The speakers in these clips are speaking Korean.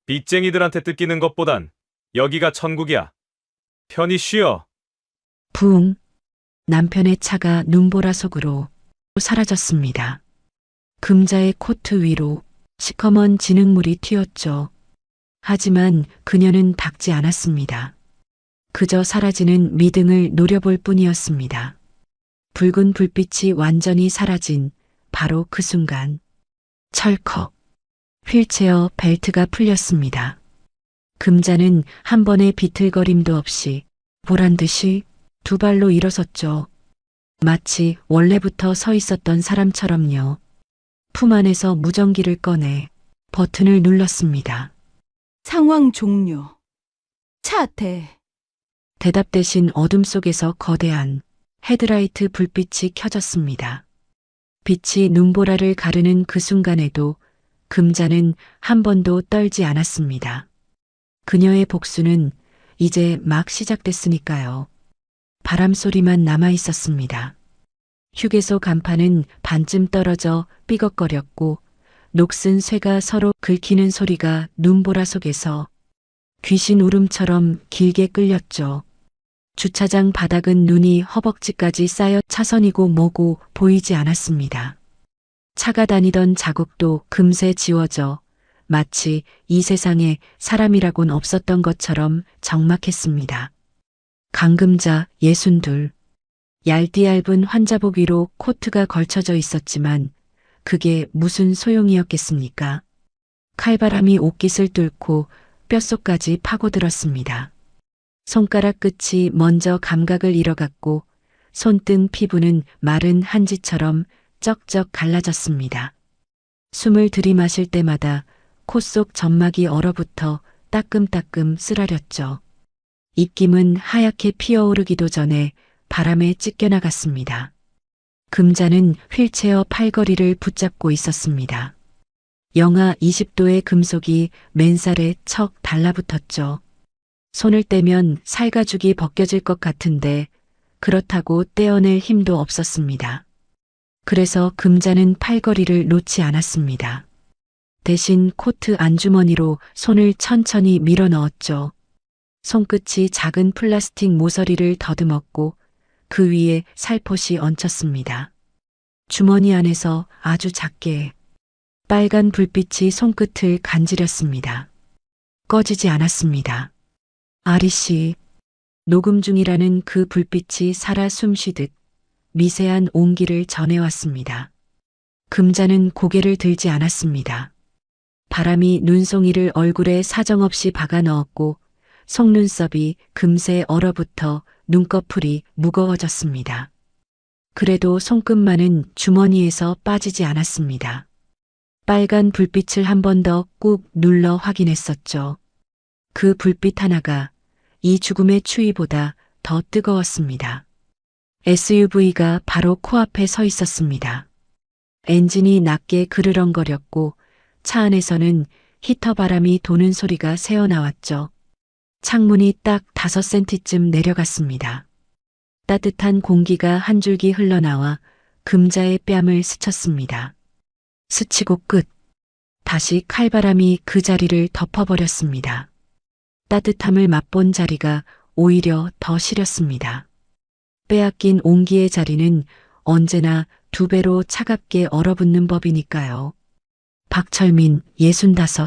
빚쟁이들한테 뜯기는 것보단 여기가 천국이야. 편히 쉬어. 부웅. 남편의 차가 눈보라 속으로 사라졌습니다. 금자의 코트 위로 시커먼 진흙물이 튀었죠. 하지만 그녀는 닦지 않았습니다. 그저 사라지는 미등을 노려볼 뿐이었습니다. 붉은 불빛이 완전히 사라진 바로 그 순간 철컥 휠체어 벨트가 풀렸습니다. 금자는 한 번의 비틀거림도 없이 보란 듯이 두 발로 일어섰죠. 마치 원래부터 서 있었던 사람처럼요. 품 안에서 무전기를 꺼내 버튼을 눌렀습니다. 상황 종료. 차태. 대답 대신 어둠 속에서 거대한 헤드라이트 불빛이 켜졌습니다. 빛이 눈보라를 가르는 그 순간에도 금자는 한 번도 떨지 않았습니다. 그녀의 복수는 이제 막 시작됐으니까요. 바람 소리만 남아 있었습니다. 휴게소 간판은 반쯤 떨어져 삐걱거렸고 녹슨 쇠가 서로 긁히는 소리가 눈보라 속에서 귀신 울음처럼 길게 끌렸죠. 주차장 바닥은 눈이 허벅지까지 쌓여 차선이고 뭐고 보이지 않았습니다. 차가 다니던 자국도 금세 지워져 마치 이 세상에 사람이라곤 없었던 것처럼 적막했습니다. 강금자 62. 얇디얇은 환자복 위로 코트가 걸쳐져 있었지만 그게 무슨 소용이었겠습니까? 칼바람이 옷깃을 뚫고 뼛속까지 파고들었습니다. 손가락 끝이 먼저 감각을 잃어갔고 손등 피부는 마른 한지처럼 쩍쩍 갈라졌습니다. 숨을 들이마실 때마다 코 속 점막이 얼어붙어 따끔따끔 쓰라렸죠. 입김은 하얗게 피어오르기도 전에 바람에 찢겨나갔습니다. 금자는 휠체어 팔걸이를 붙잡고 있었습니다. 영하 20도의 금속이 맨살에 척 달라붙었죠. 손을 떼면 살가죽이 벗겨질 것 같은데 그렇다고 떼어낼 힘도 없었습니다. 그래서 금자는 팔걸이를 놓지 않았습니다. 대신 코트 안주머니로 손을 천천히 밀어 넣었죠. 손끝이 작은 플라스틱 모서리를 더듬었고 그 위에 살포시 얹혔습니다. 주머니 안에서 아주 작게 빨간 불빛이 손끝을 간지렸습니다. 꺼지지 않았습니다. 아리씨, 녹음 중이라는 그 불빛이 살아 숨쉬듯 미세한 온기를 전해왔습니다. 금자는 고개를 들지 않았습니다. 바람이 눈송이를 얼굴에 사정없이 박아 넣었고 속눈썹이 금세 얼어붙어 눈꺼풀이 무거워졌습니다. 그래도 손끝만은 주머니에서 빠지지 않았습니다. 빨간 불빛을 한 번 더 꾹 눌러 확인했었죠. 그 불빛 하나가 이 죽음의 추위보다 더 뜨거웠습니다. SUV가 바로 코앞에 서 있었습니다. 엔진이 낮게 그르렁거렸고 차 안에서는 히터 바람이 도는 소리가 새어나왔죠. 창문이 딱 5cm쯤 내려갔습니다. 따뜻한 공기가 한 줄기 흘러나와 금자의 뺨을 스쳤습니다. 스치고 끝. 다시 칼바람이 그 자리를 덮어버렸습니다. 따뜻함을 맛본 자리가 오히려 더 시렸습니다. 빼앗긴 온기의 자리는 언제나 2배로 차갑게 얼어붙는 법이니까요. 박철민 65.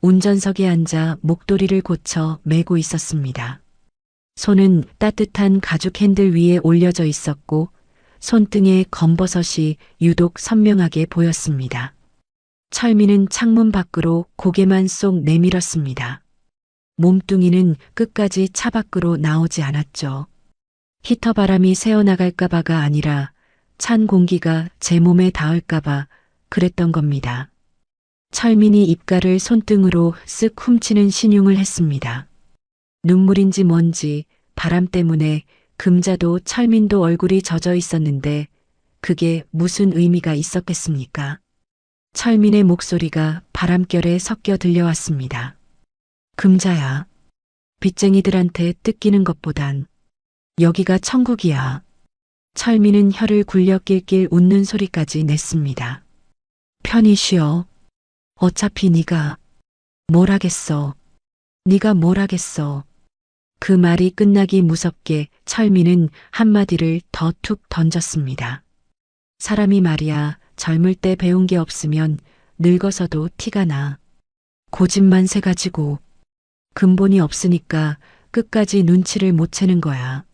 운전석에 앉아 목도리를 고쳐 매고 있었습니다. 손은 따뜻한 가죽 핸들 위에 올려져 있었고 손등에 검버섯이 유독 선명하게 보였습니다. 철민은 창문 밖으로 고개만 쏙 내밀었습니다. 몸뚱이는 끝까지 차 밖으로 나오지 않았죠. 히터 바람이 새어나갈까봐가 아니라 찬 공기가 제 몸에 닿을까봐 그랬던 겁니다. 철민이 입가를 손등으로 쓱 훔치는 신용을 했습니다. 눈물인지 뭔지 바람 때문에 금자도 철민도 얼굴이 젖어 있었는데 그게 무슨 의미가 있었겠습니까? 철민의 목소리가 바람결에 섞여 들려왔습니다. 금자야, 빚쟁이들한테 뜯기는 것보단 여기가 천국이야. 철민은 혀를 굴려 낄낄 웃는 소리까지 냈습니다. 편히 쉬어. 어차피 네가 뭘 하겠어. 네가 뭘 하겠어. 그 말이 끝나기 무섭게 철민은 한마디를 더 툭 던졌습니다. 사람이 말이야 젊을 때 배운 게 없으면 늙어서도 티가 나. 고집만 세 가지고 근본이 없으니까 끝까지 눈치를 못 채는 거야.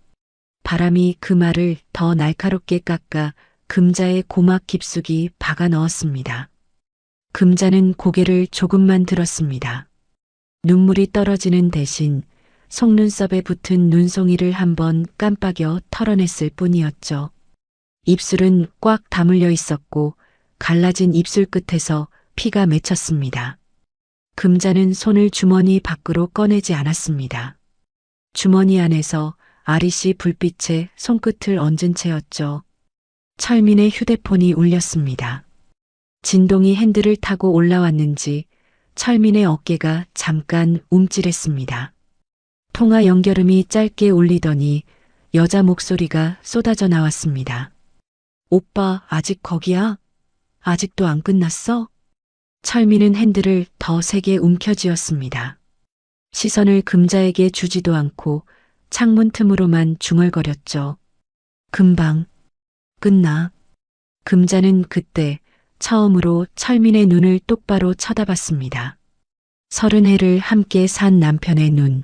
바람이 그 말을 더 날카롭게 깎아 금자의 고막 깊숙이 박아 넣었습니다. 금자는 고개를 조금만 들었습니다. 눈물이 떨어지는 대신 속눈썹에 붙은 눈송이를 한번 깜빡여 털어냈을 뿐이었죠. 입술은 꽉 다물려 있었고 갈라진 입술 끝에서 피가 맺혔습니다. 금자는 손을 주머니 밖으로 꺼내지 않았습니다. 주머니 안에서 아리씨 불빛에 손끝을 얹은 채였죠. 철민의 휴대폰이 울렸습니다. 진동이 핸들을 타고 올라왔는지 철민의 어깨가 잠깐 움찔했습니다. 통화 연결음이 짧게 울리더니 여자 목소리가 쏟아져 나왔습니다. 오빠 아직 거기야? 아직도 안 끝났어? 철민은 핸들을 더 세게 움켜쥐었습니다. 시선을 금자에게 주지도 않고 창문 틈으로만 중얼거렸죠. 금방 끝나. 금자는 그때 처음으로 철민의 눈을 똑바로 쳐다봤습니다. 30해를 함께 산 남편의 눈.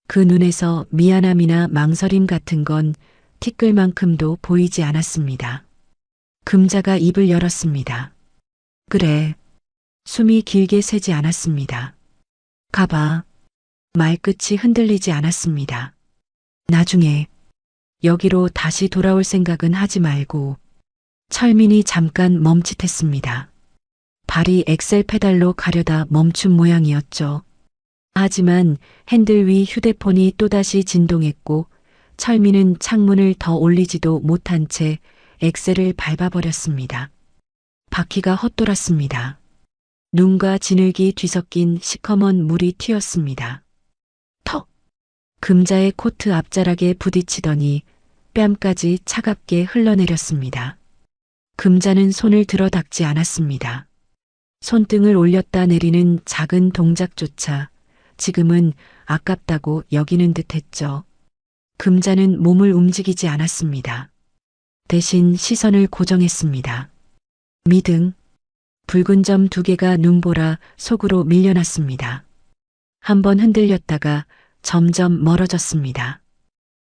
그 눈에서 미안함이나 망설임 같은 건 티끌만큼도 보이지 않았습니다. 금자가 입을 열었습니다. 그래. 숨이 길게 새지 않았습니다. 가봐. 말끝이 흔들리지 않았습니다. 나중에 여기로 다시 돌아올 생각은 하지 말고. 철민이 잠깐 멈칫했습니다. 발이 엑셀 페달로 가려다 멈춘 모양이었죠. 하지만 핸들 위 휴대폰이 또다시 진동했고 철민은 창문을 더 올리지도 못한 채 엑셀을 밟아버렸습니다. 바퀴가 헛돌았습니다. 눈과 진흙이 뒤섞인 시커먼 물이 튀었습니다. 턱! 금자의 코트 앞자락에 부딪히더니 뺨까지 차갑게 흘러내렸습니다. 금자는 손을 들어 닦지 않았습니다. 손등을 올렸다 내리는 작은 동작조차 지금은 아깝다고 여기는 듯 했죠. 금자는 몸을 움직이지 않았습니다. 대신 시선을 고정했습니다. 미등, 붉은 점 2개가 눈보라 속으로 밀려났습니다. 한번 흔들렸다가 점점 멀어졌습니다.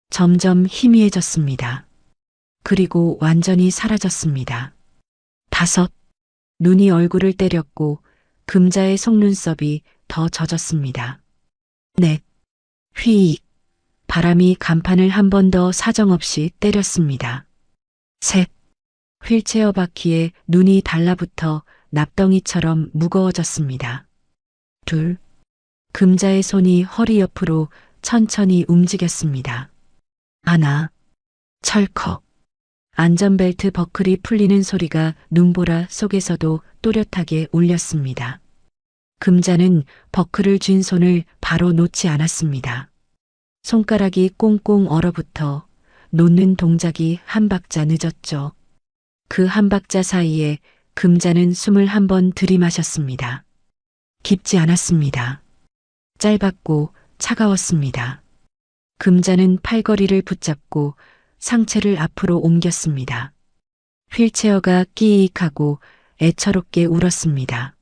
점점 희미해졌습니다. 그리고 완전히 사라졌습니다. 5, 눈이 얼굴을 때렸고 금자의 속눈썹이 더 젖었습니다. 넷, 휘익, 바람이 간판을 한 번 더 사정없이 때렸습니다. 셋, 휠체어 바퀴에 눈이 달라붙어 납덩이처럼 무거워졌습니다. 둘, 금자의 손이 허리 옆으로 천천히 움직였습니다. 하나, 철컥. 안전벨트 버클이 풀리는 소리가 눈보라 속에서도 또렷하게 울렸습니다. 금자는 버클을 쥔 손을 바로 놓지 않았습니다. 손가락이 꽁꽁 얼어붙어 놓는 동작이 한 박자 늦었죠. 그 한 박자 사이에 금자는 숨을 한 번 들이마셨습니다. 깊지 않았습니다. 짧았고 차가웠습니다. 금자는 팔걸이를 붙잡고 상체를 앞으로 옮겼습니다. 휠체어가 끼익하고 애처롭게 울었습니다.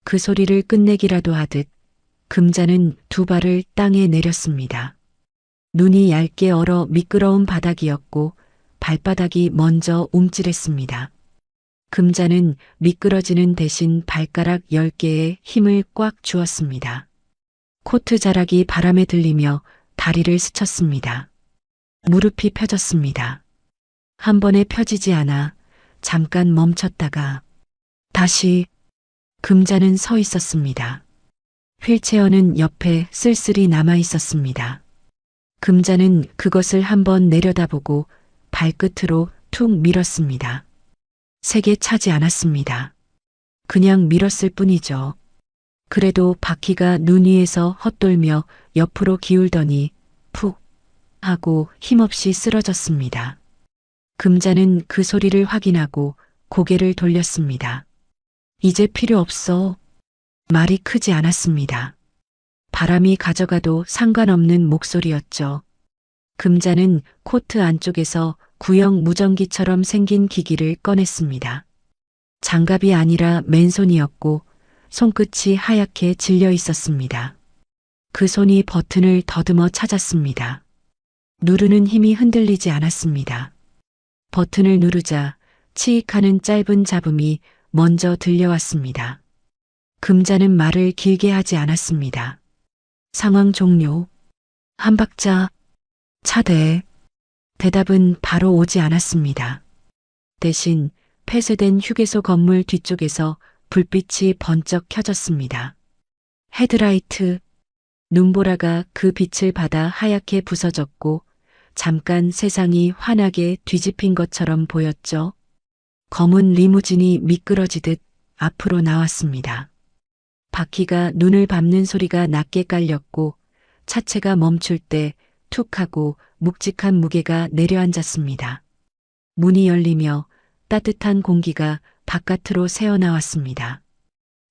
그 소리를 끝내기라도 하듯 금자는 2발을 땅에 내렸습니다. 눈이 얇게 얼어 미끄러운 바닥이었고 발바닥이 먼저 움찔했습니다. 금자는 미끄러지는 대신 발가락 10개에 힘을 꽉 주었습니다. 코트 자락이 바람에 들리며 다리를 스쳤습니다. 무릎이 펴졌습니다. 한 번에 펴지지 않아 잠깐 멈췄다가 다시 금자는 서 있었습니다. 휠체어는 옆에 쓸쓸히 남아 있었습니다. 금자는 그것을 한번 내려다보고 발끝으로 툭 밀었습니다. 세게 차지 않았습니다. 그냥 밀었을 뿐이죠. 그래도 바퀴가 눈 위에서 헛돌며 옆으로 기울더니 푹 하고 힘없이 쓰러졌습니다. 금자는 그 소리를 확인하고 고개를 돌렸습니다. 이제 필요 없어. 말이 크지 않았습니다. 바람이 가져가도 상관없는 목소리였죠. 금자는 코트 안쪽에서 구형 무전기처럼 생긴 기기를 꺼냈습니다. 장갑이 아니라 맨손이었고 손끝이 하얗게 질려 있었습니다. 그 손이 버튼을 더듬어 찾았습니다. 누르는 힘이 흔들리지 않았습니다. 버튼을 누르자 치익하는 짧은 잡음이 먼저 들려왔습니다. 금자는 말을 길게 하지 않았습니다. 상황 종료. 한 박자. 차대. 대답은 바로 오지 않았습니다. 대신 폐쇄된 휴게소 건물 뒤쪽에서 불빛이 번쩍 켜졌습니다. 헤드라이트. 눈보라가 그 빛을 받아 하얗게 부서졌고 잠깐 세상이 환하게 뒤집힌 것처럼 보였죠. 검은 리무진이 미끄러지듯 앞으로 나왔습니다. 바퀴가 눈을 밟는 소리가 낮게 깔렸고 차체가 멈출 때 툭 하고 묵직한 무게가 내려앉았습니다. 문이 열리며 따뜻한 공기가 바깥으로 새어나왔습니다.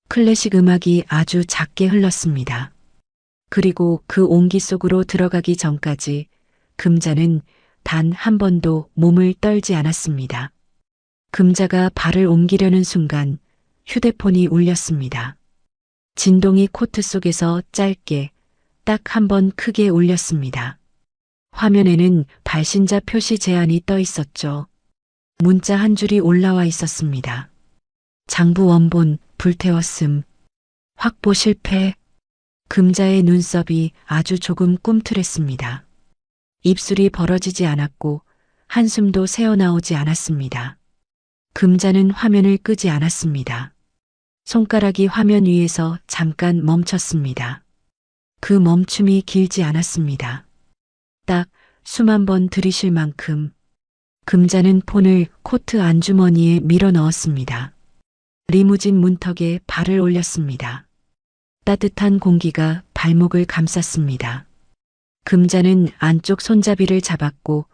클래식 음악이 아주 작게 흘렀습니다. 그리고 그 온기 속으로 들어가기 전까지 금자는 단 한 번도 몸을 떨지 않았습니다. 금자가 발을 옮기려는 순간 휴대폰이 울렸습니다. 진동이 코트 속에서 짧게 딱 한 번 크게 울렸습니다. 화면에는 발신자 표시 제한이 떠 있었죠. 문자 한 줄이 올라와 있었습니다. 장부 원본 불태웠음. 확보 실패. 금자의 눈썹이 아주 조금 꿈틀했습니다. 입술이 벌어지지 않았고 한숨도 새어나오지 않았습니다. 금자는 화면을 끄지 않았습니다. 손가락이 화면 위에서 잠깐 멈췄습니다. 그 멈춤이 길지 않았습니다. 딱 숨 한 번 들이쉴 만큼. 금자는 폰을 코트 안주머니에 밀어 넣었습니다. 리무진 문턱에 발을 올렸습니다. 따뜻한 공기가 발목을 감쌌습니다. 금자는 안쪽 손잡이를 잡았고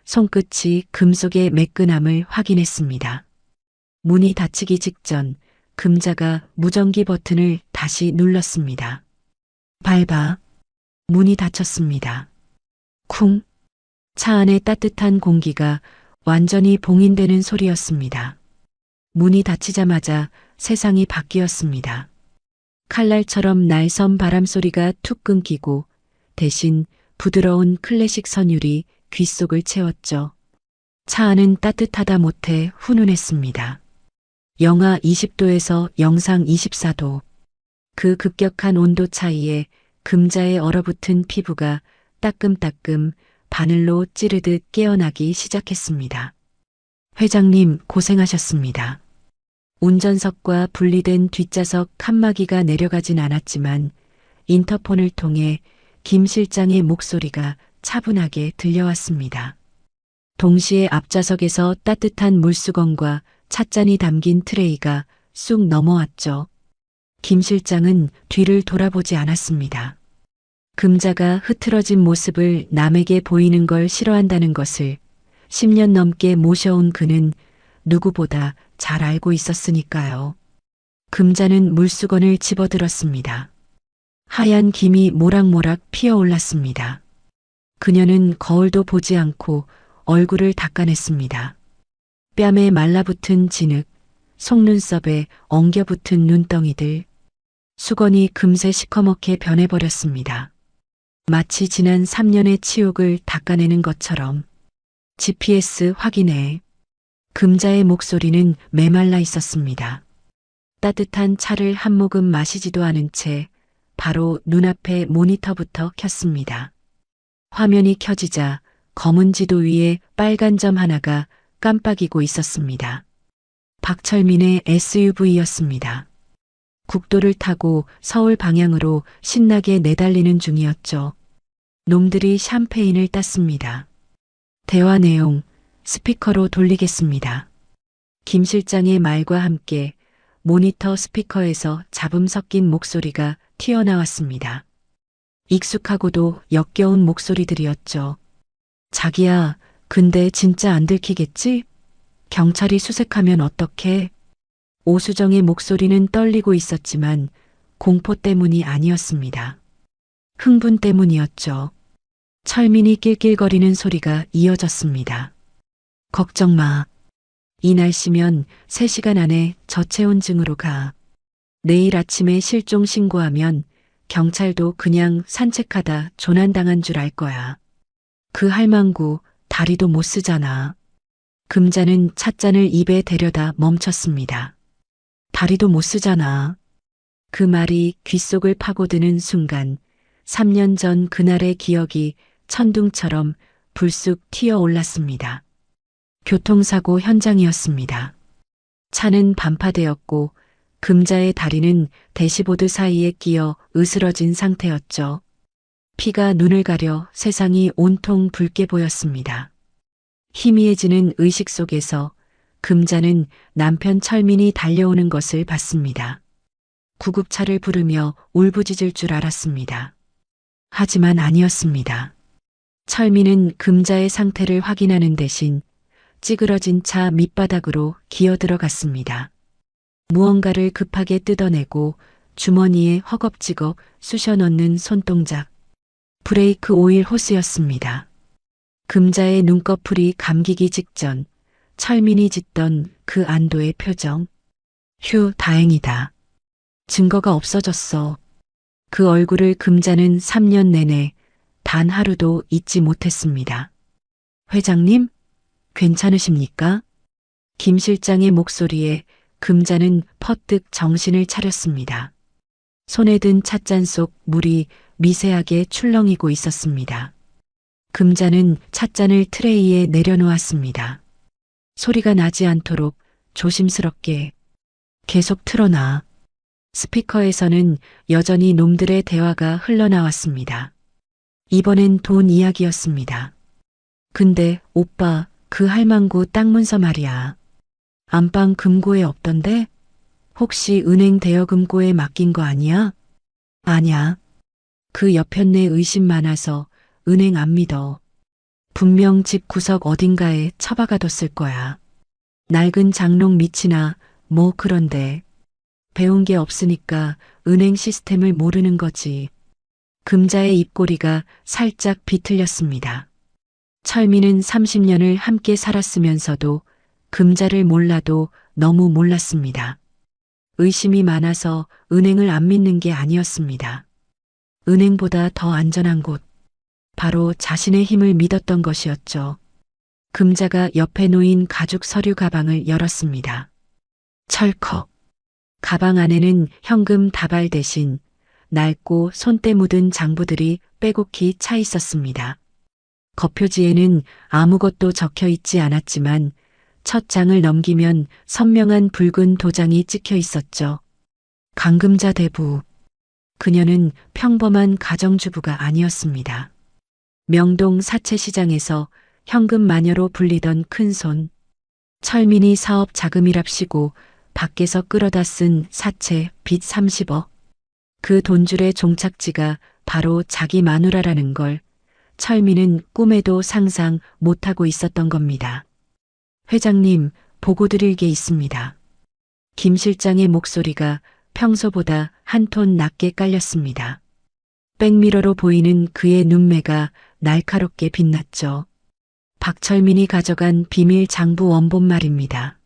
손끝이 금속의 매끈함을 확인했습니다. 문이 닫히기 직전 금자가 무전기 버튼을 다시 눌렀습니다. 밟아. 문이 닫혔습니다. 쿵. 차 안의 따뜻한 공기가 완전히 봉인되는 소리였습니다. 문이 닫히자마자 세상이 바뀌었습니다. 칼날처럼 날선 바람 소리가 툭 끊기고 대신 부드러운 클래식 선율이 귓속을 채웠죠. 차 안은 따뜻하다 못해 훈훈했습니다. 영하 20도에서 영상 24도. 그 급격한 온도 차이에 금자의 얼어붙은 피부가 따끔따끔 바늘로 찌르듯 깨어나기 시작했습니다. 회장님 고생하셨습니다. 운전석과 분리된 뒷좌석 칸막이가 내려가진 않았지만 인터폰을 통해 김 실장의 목소리가 차분하게 들려왔습니다. 동시에 앞좌석에서 따뜻한 물수건과 찻잔이 담긴 트레이가 쑥 넘어왔죠. 김 실장은 뒤를 돌아보지 않았습니다. 금자가 흐트러진 모습을 남에게 보이는 걸 싫어한다는 것을 10년 넘게 모셔온 그는 누구보다 잘 알고 있었으니까요. 금자는 물수건을 집어들었습니다. 하얀 김이 모락모락 피어올랐습니다. 그녀는 거울도 보지 않고 얼굴을 닦아냈습니다. 뺨에 말라붙은 진흙, 속눈썹에 엉겨붙은 눈덩이들, 수건이 금세 시커멓게 변해버렸습니다. 마치 지난 3년의 치욕을 닦아내는 것처럼. GPS 확인해. 금자의 목소리는 메말라 있었습니다. 따뜻한 차를 한 모금 마시지도 않은 채 바로 눈앞에 모니터부터 켰습니다. 화면이 켜지자 검은 지도 위에 빨간 점 하나가 깜빡이고 있었습니다. 박철민의 SUV였습니다. 국도를 타고 서울 방향으로 신나게 내달리는 중이었죠. 놈들이 샴페인을 땄습니다. 대화 내용 스피커로 돌리겠습니다. 김 실장의 말과 함께 모니터 스피커에서 잡음 섞인 목소리가 튀어나왔습니다. 익숙하고도 역겨운 목소리들이었죠. 자기야, 근데 진짜 안 들키겠지? 경찰이 수색하면 어떡해? 오수정의 목소리는 떨리고 있었지만 공포 때문이 아니었습니다. 흥분 때문이었죠. 철민이 낄낄거리는 소리가 이어졌습니다. 걱정 마. 이 날씨면 3시간 안에 저체온증으로 가. 내일 아침에 실종 신고하면 경찰도 그냥 산책하다 조난당한 줄 알 거야. 그 할망구 다리도 못 쓰잖아. 금자는 찻잔을 입에 대려다 멈췄습니다. 다리도 못 쓰잖아. 그 말이 귓속을 파고드는 순간 3년 전 그날의 기억이 천둥처럼 불쑥 튀어올랐습니다. 교통사고 현장이었습니다. 차는 반파되었고 금자의 다리는 대시보드 사이에 끼어 으스러진 상태였죠. 피가 눈을 가려 세상이 온통 붉게 보였습니다. 희미해지는 의식 속에서 금자는 남편 철민이 달려오는 것을 봤습니다. 구급차를 부르며 울부짖을 줄 알았습니다. 하지만 아니었습니다. 철민은 금자의 상태를 확인하는 대신 찌그러진 차 밑바닥으로 기어들어갔습니다. 무언가를 급하게 뜯어내고 주머니에 허겁지겁 쑤셔 넣는 손동작. 브레이크 오일 호스였습니다. 금자의 눈꺼풀이 감기기 직전 철민이 짓던 그 안도의 표정. 휴, 다행이다. 증거가 없어졌어. 그 얼굴을 금자는 3년 내내 단 하루도 잊지 못했습니다. 회장님, 괜찮으십니까? 김 실장의 목소리에 금자는 퍼뜩 정신을 차렸습니다. 손에 든 찻잔 속 물이 미세하게 출렁이고 있었습니다. 금자는 찻잔을 트레이에 내려놓았습니다. 소리가 나지 않도록 조심스럽게 계속 틀어놔. 스피커에서는 여전히 놈들의 대화가 흘러나왔습니다. 이번엔 돈 이야기였습니다. 근데 오빠, 그 할망구 땅 문서 말이야. 안방 금고에 없던데? 혹시 은행 대여금고에 맡긴 거 아니야? 아냐. 그 여편네 의심 많아서 은행 안 믿어. 분명 집 구석 어딘가에 처박아뒀을 거야. 낡은 장롱 밑이나 뭐 그런데. 배운 게 없으니까 은행 시스템을 모르는 거지. 금자의 입꼬리가 살짝 비틀렸습니다. 철민은 30년을 함께 살았으면서도 금자를 몰라도 너무 몰랐습니다. 의심이 많아서 은행을 안 믿는 게 아니었습니다. 은행보다 더 안전한 곳. 바로 자신의 힘을 믿었던 것이었죠. 금자가 옆에 놓인 가죽 서류 가방을 열었습니다. 철컥. 가방 안에는 현금 다발 대신 낡고 손때 묻은 장부들이 빼곡히 차 있었습니다. 겉표지에는 아무것도 적혀 있지 않았지만 첫 장을 넘기면 선명한 붉은 도장이 찍혀 있었죠. 강금자 대부. 그녀는 평범한 가정주부가 아니었습니다. 명동 사채시장에서 현금 마녀로 불리던 큰손. 철민이 사업 자금이랍시고 밖에서 끌어다 쓴 사채 빚 30억. 그 돈줄의 종착지가 바로 자기 마누라라는 걸 철민은 꿈에도 상상 못하고 있었던 겁니다. 회장님, 보고 드릴 게 있습니다. 김 실장의 목소리가 평소보다 한 톤 낮게 깔렸습니다. 백미러로 보이는 그의 눈매가 날카롭게 빛났죠. 박철민이 가져간 비밀 장부 원본 말입니다.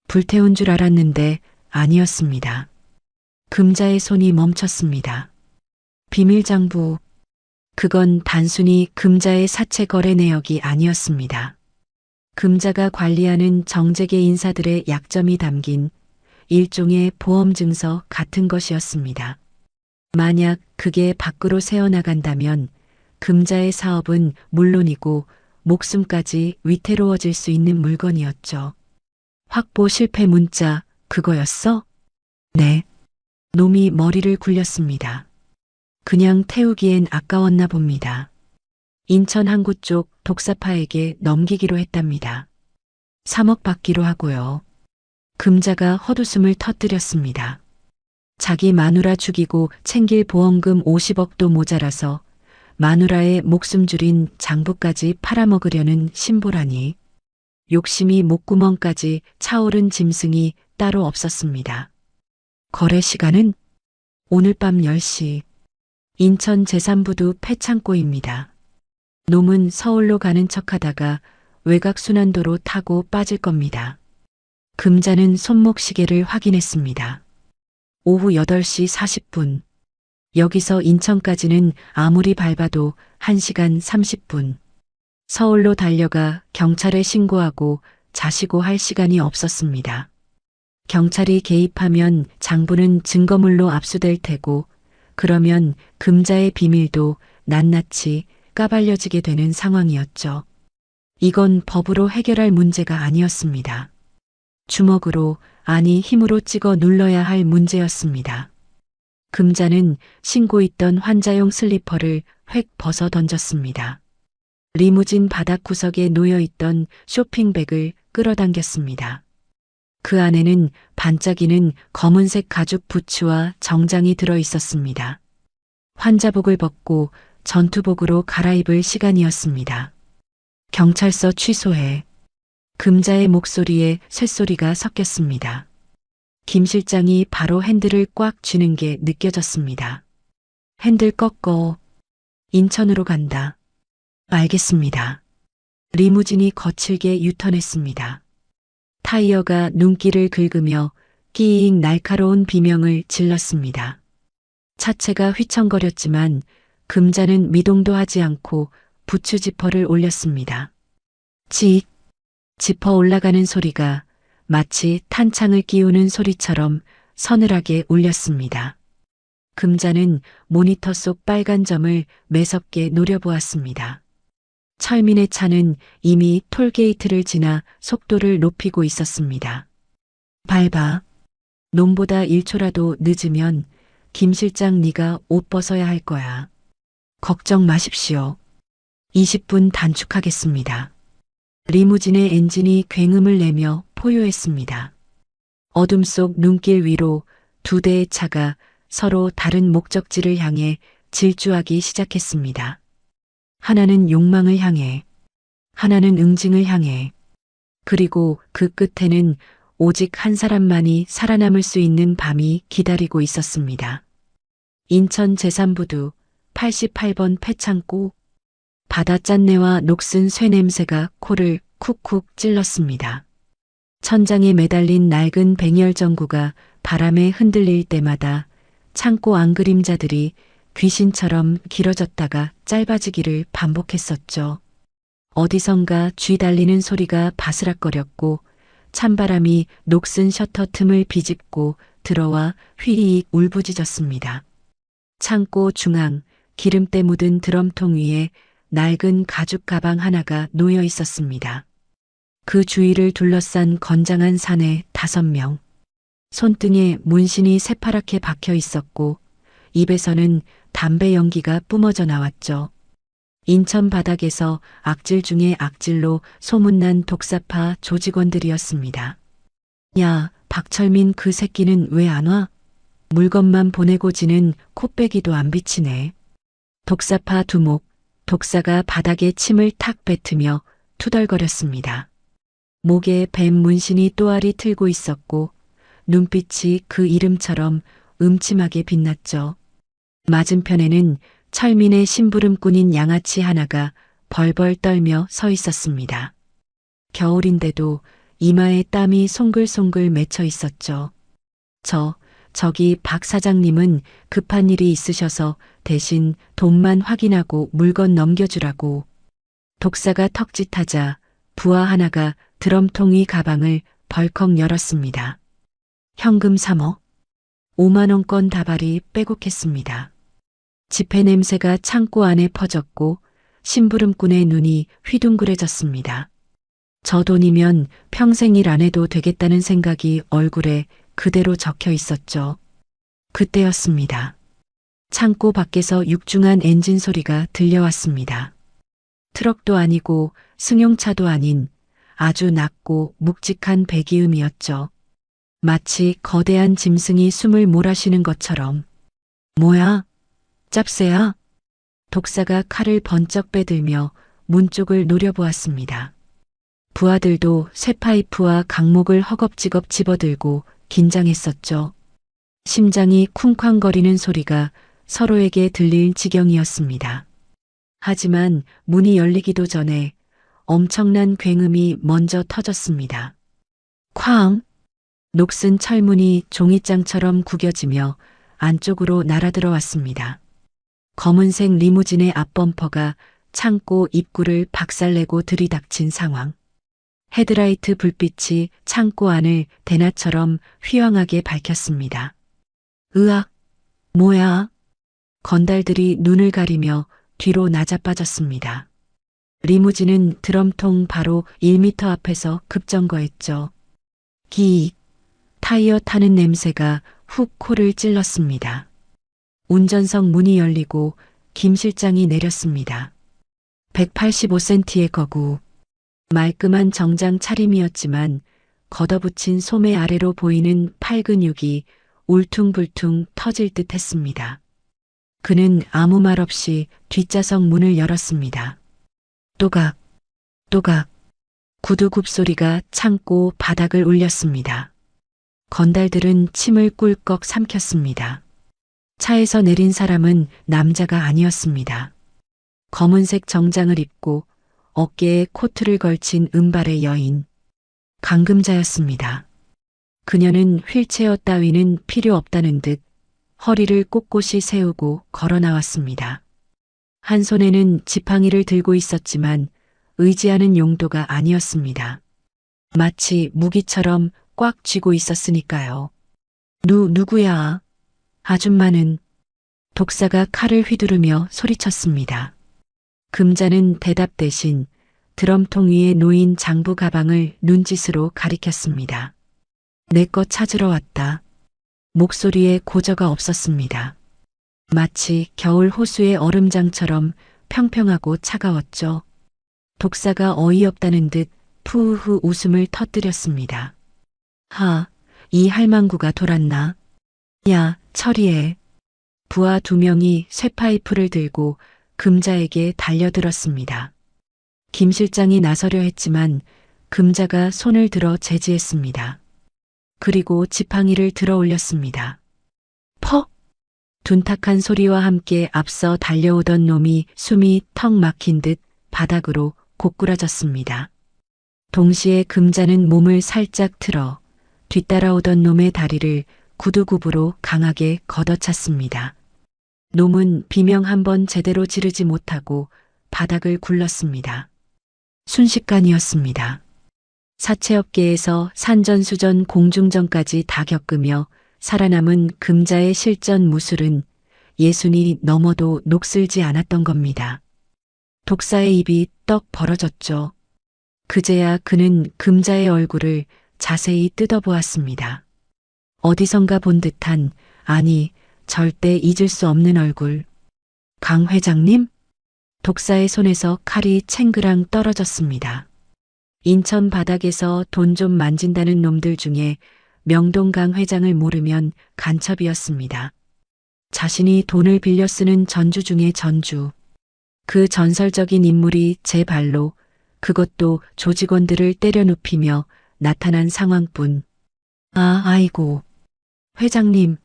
불태운 줄 알았는데 아니었습니다. 금자의 손이 멈췄습니다. 비밀 장부. 그건 단순히 금자의 사채 거래 내역이 아니었습니다. 금자가 관리하는 정재계 인사들의 약점이 담긴 일종의 보험 증서 같은 것이었습니다. 만약 그게 밖으로 새어나간다면 금자의 사업은 물론이고 목숨까지 위태로워질 수 있는 물건이었죠. 확보 실패 문자, 그거였어? 네. 놈이 머리를 굴렸습니다. 그냥 태우기엔 아까웠나 봅니다. 인천 항구 쪽 독사파에게 넘기기로 했답니다. 3억 받기로 하고요. 금자가 헛웃음을 터뜨렸습니다. 자기 마누라 죽이고 챙길 보험금 50억도 모자라서 마누라의 목숨 줄인 장부까지 팔아먹으려는 신보라니. 욕심이 목구멍까지 차오른 짐승이 따로 없었습니다. 거래 시간은 오늘 밤 10시 인천 제3부두 폐창고입니다. 놈은 서울로 가는 척하다가 외곽 순환도로 타고 빠질 겁니다. 금자는 손목시계를 확인했습니다. 오후 8시 40분. 여기서 인천까지는 아무리 밟아도 1시간 30분. 서울로 달려가 경찰에 신고하고 자시고 할 시간이 없었습니다. 경찰이 개입하면 장부는 증거물로 압수될 테고 그러면 금자의 비밀도 낱낱이 까발려지게 되는 상황이었죠. 이건 법으로 해결할 문제가 아니었습니다. 주먹으로, 아니 힘으로 찍어 눌러야 할 문제였습니다. 금자는 신고 있던 환자용 슬리퍼를 획 벗어 던졌습니다. 리무진 바닥 구석에 놓여 있던 쇼핑백을 끌어당겼습니다. 그 안에는 반짝이는 검은색 가죽 부츠와 정장이 들어 있었습니다. 환자복을 벗고 전투복으로 갈아입을 시간이었습니다. 경찰서 취소해. 금자의 목소리에 쇳소리가 섞였습니다. 김 실장이 바로 핸들을 꽉 쥐는 게 느껴졌습니다. 핸들 꺾어. 인천으로 간다. 알겠습니다. 리무진이 거칠게 유턴했습니다. 타이어가 눈길을 긁으며 끼익 날카로운 비명을 질렀습니다. 차체가 휘청거렸지만 금자는 미동도 하지 않고 부츠 지퍼를 올렸습니다. 직! 지퍼 올라가는 소리가 마치 탄창을 끼우는 소리처럼 서늘하게 울렸습니다. 금자는 모니터 속 빨간 점을 매섭게 노려보았습니다. 철민의 차는 이미 톨게이트를 지나 속도를 높이고 있었습니다. 밟아. 놈보다 1초라도 늦으면 김 실장 네가 옷 벗어야 할 거야. 걱정 마십시오. 20분 단축하겠습니다. 리무진의 엔진이 굉음을 내며 포효했습니다. 어둠 속 눈길 위로 두 대의 차가 서로 다른 목적지를 향해 질주하기 시작했습니다. 하나는 욕망을 향해, 하나는 응징을 향해, 그리고 그 끝에는 오직 한 사람만이 살아남을 수 있는 밤이 기다리고 있었습니다. 인천 제3부두 88번 폐창고. 바다 짠내와 녹슨 쇠 냄새가 코를 쿡쿡 찔렀습니다. 천장에 매달린 낡은 백열전구가 바람에 흔들릴 때마다 창고 안그림자들이 귀신처럼 길어졌다가 짧아지기를 반복했었죠. 어디선가 쥐 달리는 소리가 바스락거렸고 찬바람이 녹슨 셔터 틈을 비집고 들어와 휘익 울부짖었습니다. 창고 중앙 기름때 묻은 드럼통 위에 낡은 가죽 가방 하나가 놓여 있었습니다. 그 주위를 둘러싼 건장한 사내 5명. 손등에 문신이 새파랗게 박혀 있었고 입에서는 담배 연기가 뿜어져 나왔죠. 인천 바닥에서 악질 중에 악질로 소문난 독사파 조직원들이었습니다. 야, 박철민 그 새끼는 왜 안 와? 물건만 보내고 지는 코빼기도 안 비치네. 독사파 두목, 독사가 바닥에 침을 탁 뱉으며 투덜거렸습니다. 목에 뱀 문신이 또아리 틀고 있었고 눈빛이 그 이름처럼 음침하게 빛났죠. 맞은편에는 철민의 심부름꾼인 양아치 하나가 벌벌 떨며 서 있었습니다. 겨울인데도 이마에 땀이 송글송글 맺혀 있었죠. 저기 박 사장님은 급한 일이 있으셔서 대신 돈만 확인하고 물건 넘겨주라고. 독사가 턱짓하자 부하 하나가 드럼통 위 가방을 벌컥 열었습니다. 현금 3억, 5만원권 다발이 빼곡했습니다. 지폐 냄새가 창고 안에 퍼졌고 심부름꾼의 눈이 휘둥그레졌습니다. 저 돈이면 평생 일 안 해도 되겠다는 생각이 얼굴에 그대로 적혀 있었죠. 그때였습니다. 창고 밖에서 육중한 엔진 소리가 들려왔습니다. 트럭도 아니고 승용차도 아닌 아주 낮고 묵직한 배기음이었죠. 마치 거대한 짐승이 숨을 몰아쉬는 것처럼. 뭐야? 짭새야? 독사가 칼을 번쩍 빼들며 문 쪽을 노려보았습니다. 부하들도 쇠파이프와 강목을 허겁지겁 집어들고 긴장했었죠. 심장이 쿵쾅거리는 소리가 서로에게 들릴 지경이었습니다. 하지만 문이 열리기도 전에 엄청난 굉음이 먼저 터졌습니다. 쾅! 녹슨 철문이 종이장처럼 구겨지며 안쪽으로 날아들어왔습니다. 검은색 리무진의 앞범퍼가 창고 입구를 박살내고 들이닥친 상황. 헤드라이트 불빛이 창고 안을 대낮처럼 휘황하게 밝혔습니다. 으악! 뭐야? 건달들이 눈을 가리며 뒤로 낮아빠졌습니다. 리무진은 드럼통 바로 1미터 앞에서 급정거했죠. 기익! 타이어 타는 냄새가 훅 코를 찔렀습니다. 운전석 문이 열리고 김 실장이 내렸습니다. 185cm의 거구. 말끔한 정장 차림이었지만 걷어붙인 소매 아래로 보이는 팔 근육이 울퉁불퉁 터질 듯 했습니다. 그는 아무 말 없이 뒷좌석 문을 열었습니다. 또각, 또각. 구두 굽소리가 창고 바닥을 울렸습니다. 건달들은 침을 꿀꺽 삼켰습니다. 차에서 내린 사람은 남자가 아니었습니다. 검은색 정장을 입고 어깨에 코트를 걸친 은발의 여인. 감금자였습니다. 그녀는 휠체어 따위는 필요 없다는 듯 허리를 꼿꼿이 세우고 걸어 나왔습니다. 한 손에는 지팡이를 들고 있었지만 의지하는 용도가 아니었습니다. 마치 무기처럼 꽉 쥐고 있었으니까요. 누구야? 아줌마는 독사가 칼을 휘두르며 소리쳤습니다. 금자는 대답 대신 드럼통 위에 놓인 장부 가방을 눈짓으로 가리켰습니다. 내 거 찾으러 왔다. 목소리에 고저가 없었습니다. 마치 겨울 호수의 얼음장처럼 평평하고 차가웠죠. 독사가 어이없다는 듯 푸으후 웃음을 터뜨렸습니다. 이 할망구가 돌았나? 야, 처리해. 부하 2명이 쇠파이프를 들고 금자에게 달려들었습니다. 김 실장이 나서려 했지만 금자가 손을 들어 제지했습니다. 그리고 지팡이를 들어 올렸습니다. 퍽! 둔탁한 소리와 함께 앞서 달려오던 놈이 숨이 턱 막힌 듯 바닥으로 고꾸라졌습니다. 동시에 금자는 몸을 살짝 틀어 뒤따라오던 놈의 다리를 구두굽으로 강하게 걷어찼습니다. 놈은 비명 한 번 제대로 지르지 못하고 바닥을 굴렀습니다. 순식간이었습니다. 사채업계에서 산전수전 공중전까지 다 겪으며 살아남은 금자의 실전 무술은 예순이 넘어도 녹슬지 않았던 겁니다. 독사의 입이 떡 벌어졌죠. 그제야 그는 금자의 얼굴을 자세히 뜯어보았습니다. 어디선가 본 듯한, 아니, 절대 잊을 수 없는 얼굴. 강 회장님? 독사의 손에서 칼이 챙그랑 떨어졌습니다. 인천 바닥에서 돈 좀 만진다는 놈들 중에 명동 강 회장을 모르면 간첩이었습니다. 자신이 돈을 빌려 쓰는 전주 중의 전주. 그 전설적인 인물이 제 발로, 그것도 조직원들을 때려 눕히며 나타난 상황뿐. 아이고. 회장님,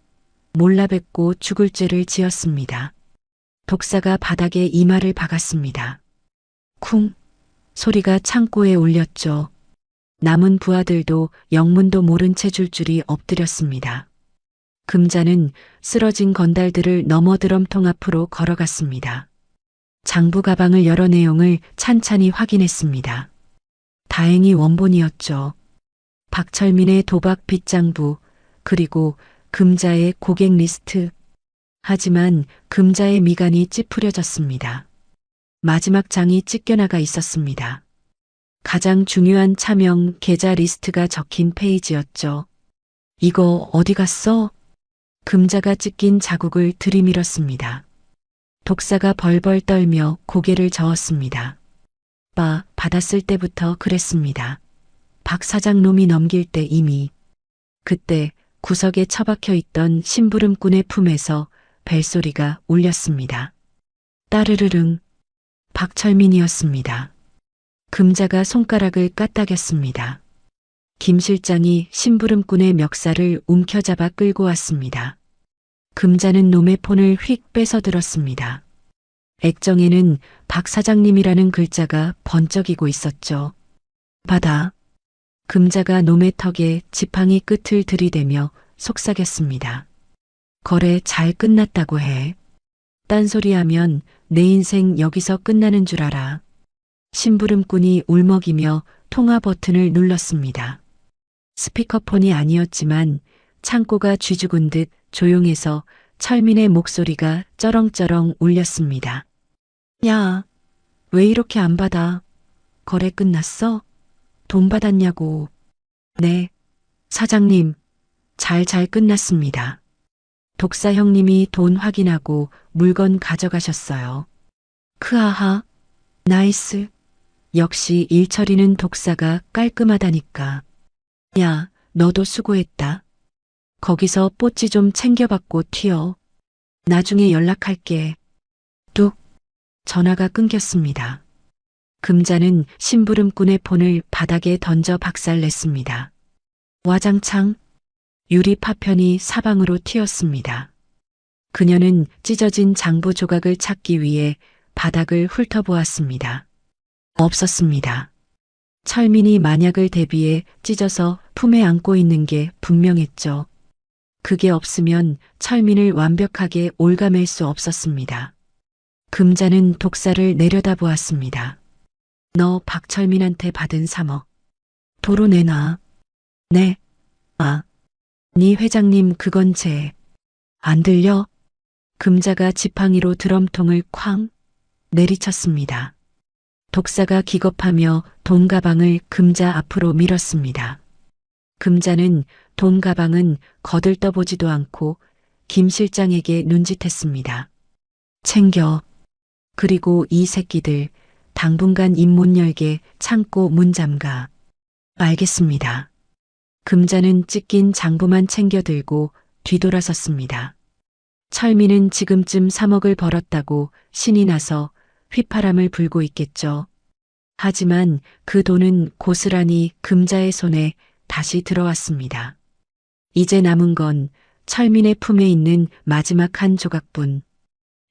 몰라 뵙고 죽을 죄를 지었습니다. 독사가 바닥에 이마를 박았습니다. 쿵! 소리가 창고에 울렸죠. 남은 부하들도 영문도 모른 채 줄줄이 엎드렸습니다. 금자는 쓰러진 건달들을 넘어 드럼통 앞으로 걸어갔습니다. 장부 가방을 열어 내용을 찬찬히 확인했습니다. 다행히 원본이었죠. 박철민의 도박 빚장부, 그리고 금자의 고객 리스트. 하지만 금자의 미간이 찌푸려졌습니다. 마지막 장이 찢겨나가 있었습니다. 가장 중요한 차명 계좌 리스트가 적힌 페이지였죠. 이거 어디 갔어? 금자가 찢긴 자국을 들이밀었습니다. 독사가 벌벌 떨며 고개를 저었습니다. 받았을 때부터 그랬습니다. 박 사장 놈이 넘길 때 이미. 그때 구석에 처박혀 있던 심부름꾼의 품에서 벨소리가 울렸습니다. 따르르릉. 박철민이었습니다. 금자가 손가락을 까딱였습니다. 김 실장이 심부름꾼의 멱살을 움켜잡아 끌고 왔습니다. 금자는 놈의 폰을 휙 뺏어들었습니다. 액정에는 박 사장님이라는 글자가 번쩍이고 있었죠. 받아. 금자가 놈의 턱에 지팡이 끝을 들이대며 속삭였습니다. 거래 잘 끝났다고 해. 딴소리하면 내 인생 여기서 끝나는 줄 알아. 심부름꾼이 울먹이며 통화 버튼을 눌렀습니다. 스피커폰이 아니었지만 창고가 쥐죽은 듯 조용해서 철민의 목소리가 쩌렁쩌렁 울렸습니다. 야, 왜 이렇게 안 받아? 거래 끝났어? 돈 받았냐고. 네, 사장님, 잘 끝났습니다. 독사 형님이 돈 확인하고 물건 가져가셨어요. 크하하, 나이스. 역시 일 처리는 독사가 깔끔하다니까. 야, 너도 수고했다. 거기서 뽀찌 좀 챙겨받고 튀어. 나중에 연락할게. 뚝. 전화가 끊겼습니다. 금자는 심부름꾼의 폰을 바닥에 던져 박살냈습니다. 와장창. 유리 파편이 사방으로 튀었습니다. 그녀는 찢어진 장부 조각을 찾기 위해 바닥을 훑어보았습니다. 없었습니다. 철민이 만약을 대비해 찢어서 품에 안고 있는 게 분명했죠. 그게 없으면 철민을 완벽하게 올가맬 수 없었습니다. 금자는 독사를 내려다보았습니다. 너 박철민한테 받은 3억. 도로 내놔. 네. 아. 네 회장님 그건 안 들려? 금자가 지팡이로 드럼통을 쾅 내리쳤습니다. 독사가 기겁하며 돈 가방을 금자 앞으로 밀었습니다. 금자는 돈 가방은 거들떠보지도 않고 김 실장에게 눈짓했습니다. 챙겨. 그리고 이 새끼들 당분간 입 못 열게 창고 문 잠가. 알겠습니다. 금자는 찢긴 장부만 챙겨 들고 뒤돌아섰습니다. 철민은 지금쯤 3억을 벌었다고 신이 나서 휘파람을 불고 있겠죠. 하지만 그 돈은 고스란히 금자의 손에 다시 들어왔습니다. 이제 남은 건 철민의 품에 있는 마지막 한 조각뿐.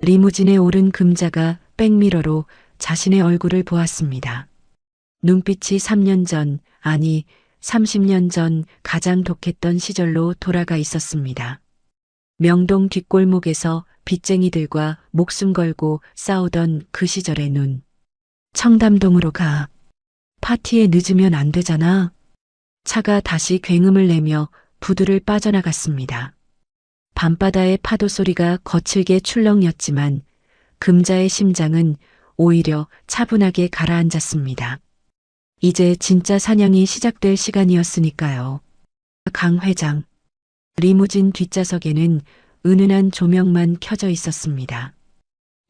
리무진에 오른 금자가 백미러로 자신의 얼굴을 보았습니다. 눈빛이 3년 전, 아니 30년 전 가장 독했던 시절로 돌아가 있었습니다. 명동 뒷골목에서 빚쟁이들과 목숨 걸고 싸우던 그 시절의 눈. 청담동으로 가. 파티에 늦으면 안 되잖아. 차가 다시 굉음을 내며 부두를 빠져나갔습니다. 밤바다의 파도 소리가 거칠게 출렁였지만 금자의 심장은 오히려 차분하게 가라앉았습니다. 이제 진짜 사냥이 시작될 시간이었으니까요. 강 회장. 리무진 뒷좌석에는 은은한 조명만 켜져 있었습니다.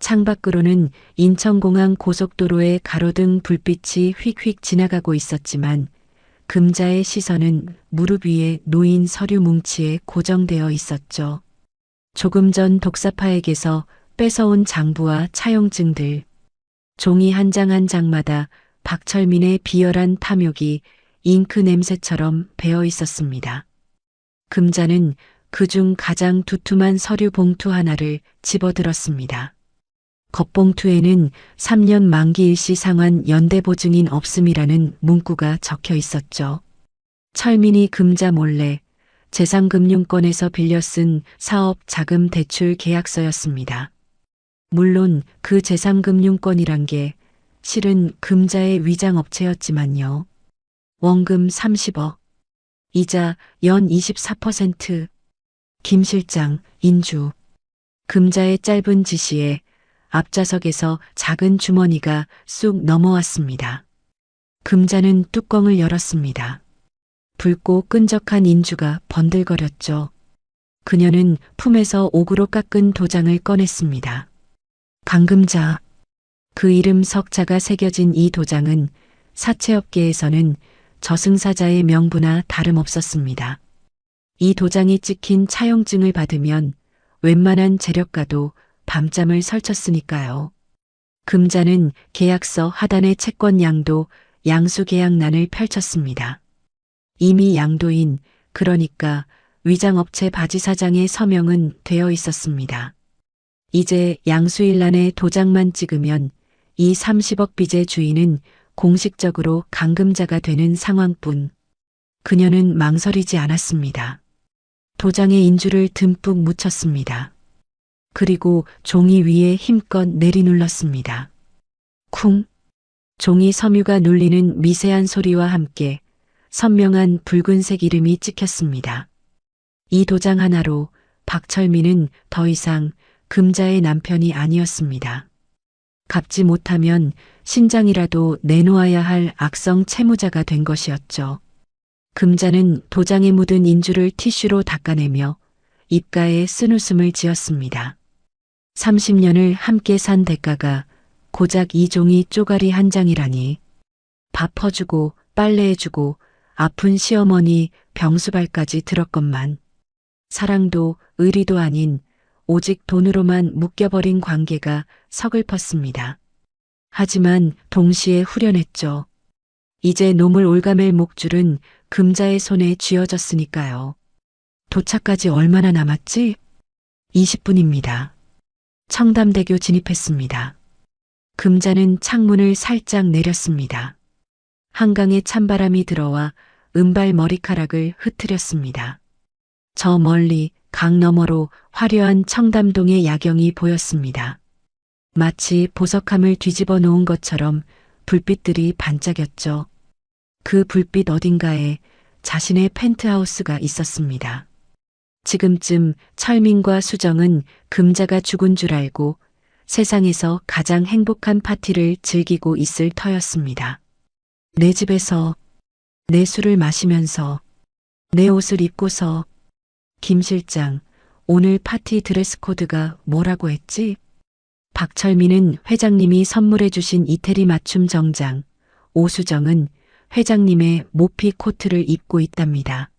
창밖으로는 인천공항 고속도로의 가로등 불빛이 휙휙 지나가고 있었지만 금자의 시선은 무릎 위에 놓인 서류 뭉치에 고정되어 있었죠. 조금 전 독사파에게서 뺏어온 장부와 차용증들. 종이 한 장 한 장마다 박철민의 비열한 탐욕이 잉크 냄새처럼 배어 있었습니다. 금자는 그중 가장 두툼한 서류 봉투 하나를 집어들었습니다. 겉봉투에는 3년 만기 일시 상환 연대보증인 없음이라는 문구가 적혀 있었죠. 철민이 금자 몰래 재상금융권에서 빌려 쓴 사업 자금 대출 계약서였습니다. 물론 그 재상금융권이란 게 실은 금자의 위장업체였지만요. 원금 30억, 이자 연 24%, 김 실장, 인주. 금자의 짧은 지시에 앞좌석에서 작은 주머니가 쑥 넘어왔습니다. 금자는 뚜껑을 열었습니다. 붉고 끈적한 인주가 번들거렸죠. 그녀는 품에서 옥으로 깎은 도장을 꺼냈습니다. 강금자. 그 이름 석자가 새겨진 이 도장은 사채업계에서는 저승사자의 명부나 다름없었습니다. 이 도장이 찍힌 차용증을 받으면 웬만한 재력가도 밤잠을 설쳤으니까요. 금자는 계약서 하단의 채권량도 양수계약란을 펼쳤습니다. 이미 양도인, 그러니까 위장업체 바지사장의 서명은 되어 있었습니다. 이제 양수일란의 도장만 찍으면 이 30억 빚의 주인은 공식적으로 감금자가 되는 상황뿐. 그녀는 망설이지 않았습니다. 도장에 인주를 듬뿍 묻혔습니다. 그리고 종이 위에 힘껏 내리눌렀습니다. 쿵! 종이 섬유가 눌리는 미세한 소리와 함께 선명한 붉은색 이름이 찍혔습니다. 이 도장 하나로 박철민은 더 이상 금자의 남편이 아니었습니다. 갚지 못하면 신장이라도 내놓아야 할 악성 채무자가 된 것이었죠. 금자는 도장에 묻은 인주를 티슈로 닦아내며 입가에 쓴웃음을 지었습니다. 30년을 함께 산 대가가 고작 이 종이 쪼가리 한 장이라니. 밥 퍼주고 빨래해주고 아픈 시어머니 병수발까지 들었건만. 사랑도 의리도 아닌 오직 돈으로만 묶여버린 관계가 서글펐습니다. 하지만 동시에 후련했죠. 이제 놈을 올가맬 목줄은 금자의 손에 쥐어졌으니까요. 도착까지 얼마나 남았지? 20분입니다. 청담대교 진입했습니다. 금자는 창문을 살짝 내렸습니다. 한강에 찬바람이 들어와 은발 머리카락을 흐트렸습니다. 저 멀리 강 너머로 화려한 청담동의 야경이 보였습니다. 마치 보석함을 뒤집어 놓은 것처럼 불빛들이 반짝였죠. 그 불빛 어딘가에 자신의 펜트하우스가 있었습니다. 지금쯤 철민과 수정은 금자가 죽은 줄 알고 세상에서 가장 행복한 파티를 즐기고 있을 터였습니다. 내 집에서, 내 술을 마시면서, 내 옷을 입고서. 김 실장, 오늘 파티 드레스 코드가 뭐라고 했지? 박철민은 회장님이 선물해 주신 이태리 맞춤 정장, 오수정은 회장님의 모피 코트를 입고 있답니다.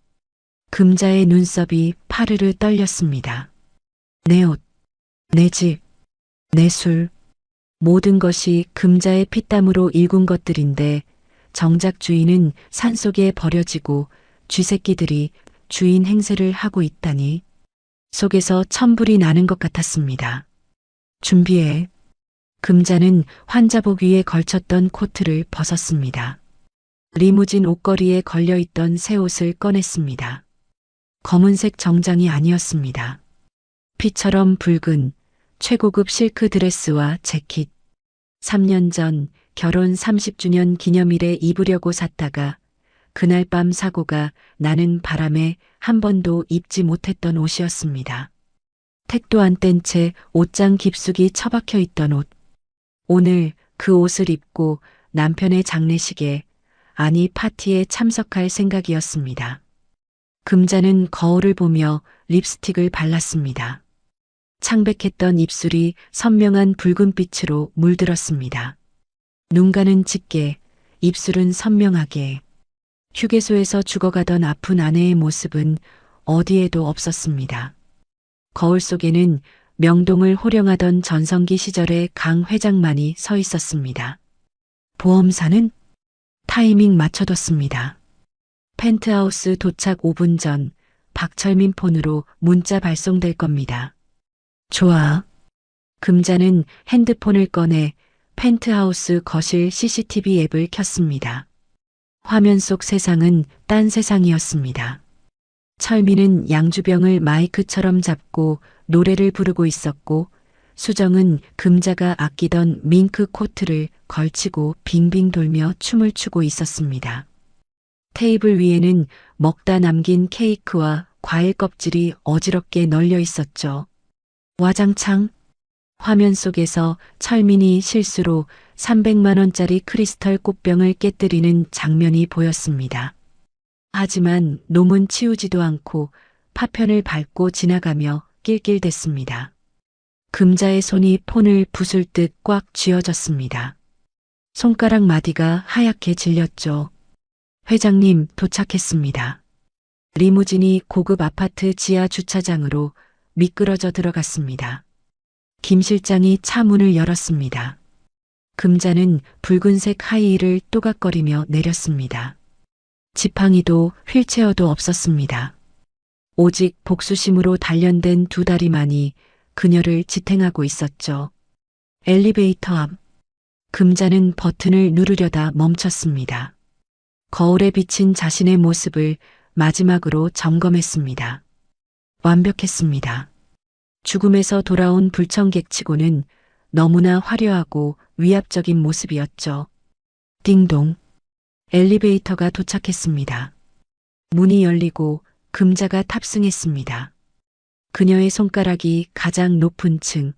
금자의 눈썹이 파르르 떨렸습니다. 내 옷, 내 집, 내 술, 모든 것이 금자의 피땀으로 일군 것들인데 정작 주인은 산속에 버려지고 쥐새끼들이 주인 행세를 하고 있다니. 속에서 천불이 나는 것 같았습니다. 준비해. 금자는 환자복 위에 걸쳤던 코트를 벗었습니다. 리무진 옷걸이에 걸려있던 새 옷을 꺼냈습니다. 검은색 정장이 아니었습니다. 피처럼 붉은 최고급 실크 드레스와 재킷. 3년 전 결혼 30주년 기념일에 입으려고 샀다가 그날 밤 사고가 나는 바람에 한 번도 입지 못했던 옷이었습니다. 택도 안 뗀 채 옷장 깊숙이 처박혀 있던 옷. 오늘 그 옷을 입고 남편의 장례식에, 아니 파티에 참석할 생각이었습니다. 금자는 거울을 보며 립스틱을 발랐습니다. 창백했던 입술이 선명한 붉은빛으로 물들었습니다. 눈가는 짙게, 입술은 선명하게. 휴게소에서 죽어가던 아픈 아내의 모습은 어디에도 없었습니다. 거울 속에는 명동을 호령하던 전성기 시절의 강 회장만이 서 있었습니다. 보험사는 타이밍 맞춰뒀습니다. 펜트하우스 도착 5분 전 박철민 폰으로 문자 발송될 겁니다. 좋아. 금자는 핸드폰을 꺼내 펜트하우스 거실 CCTV 앱을 켰습니다. 화면 속 세상은 딴 세상이었습니다. 철민은 양주병을 마이크처럼 잡고 노래를 부르고 있었고 수정은 금자가 아끼던 밍크 코트를 걸치고 빙빙 돌며 춤을 추고 있었습니다. 테이블 위에는 먹다 남긴 케이크와 과일 껍질이 어지럽게 널려 있었죠. 와장창. 화면 속에서 철민이 실수로 300만 원짜리 크리스털 꽃병을 깨뜨리는 장면이 보였습니다. 하지만 놈은 치우지도 않고 파편을 밟고 지나가며 낄낄댔습니다. 금자의 손이 폰을 부술 듯 꽉 쥐어졌습니다. 손가락 마디가 하얗게 질렸죠. 회장님 도착했습니다. 리무진이 고급 아파트 지하 주차장으로 미끄러져 들어갔습니다. 김 실장이 차 문을 열었습니다. 금자는 붉은색 하이힐을 또각거리며 내렸습니다. 지팡이도 휠체어도 없었습니다. 오직 복수심으로 단련된 두 다리만이 그녀를 지탱하고 있었죠. 엘리베이터 앞. 금자는 버튼을 누르려다 멈췄습니다. 거울에 비친 자신의 모습을 마지막으로 점검했습니다. 완벽했습니다. 죽음에서 돌아온 불청객치고는 너무나 화려하고 위압적인 모습이었죠. 띵동. 엘리베이터가 도착했습니다. 문이 열리고 금자가 탑승했습니다. 그녀의 손가락이 가장 높은 층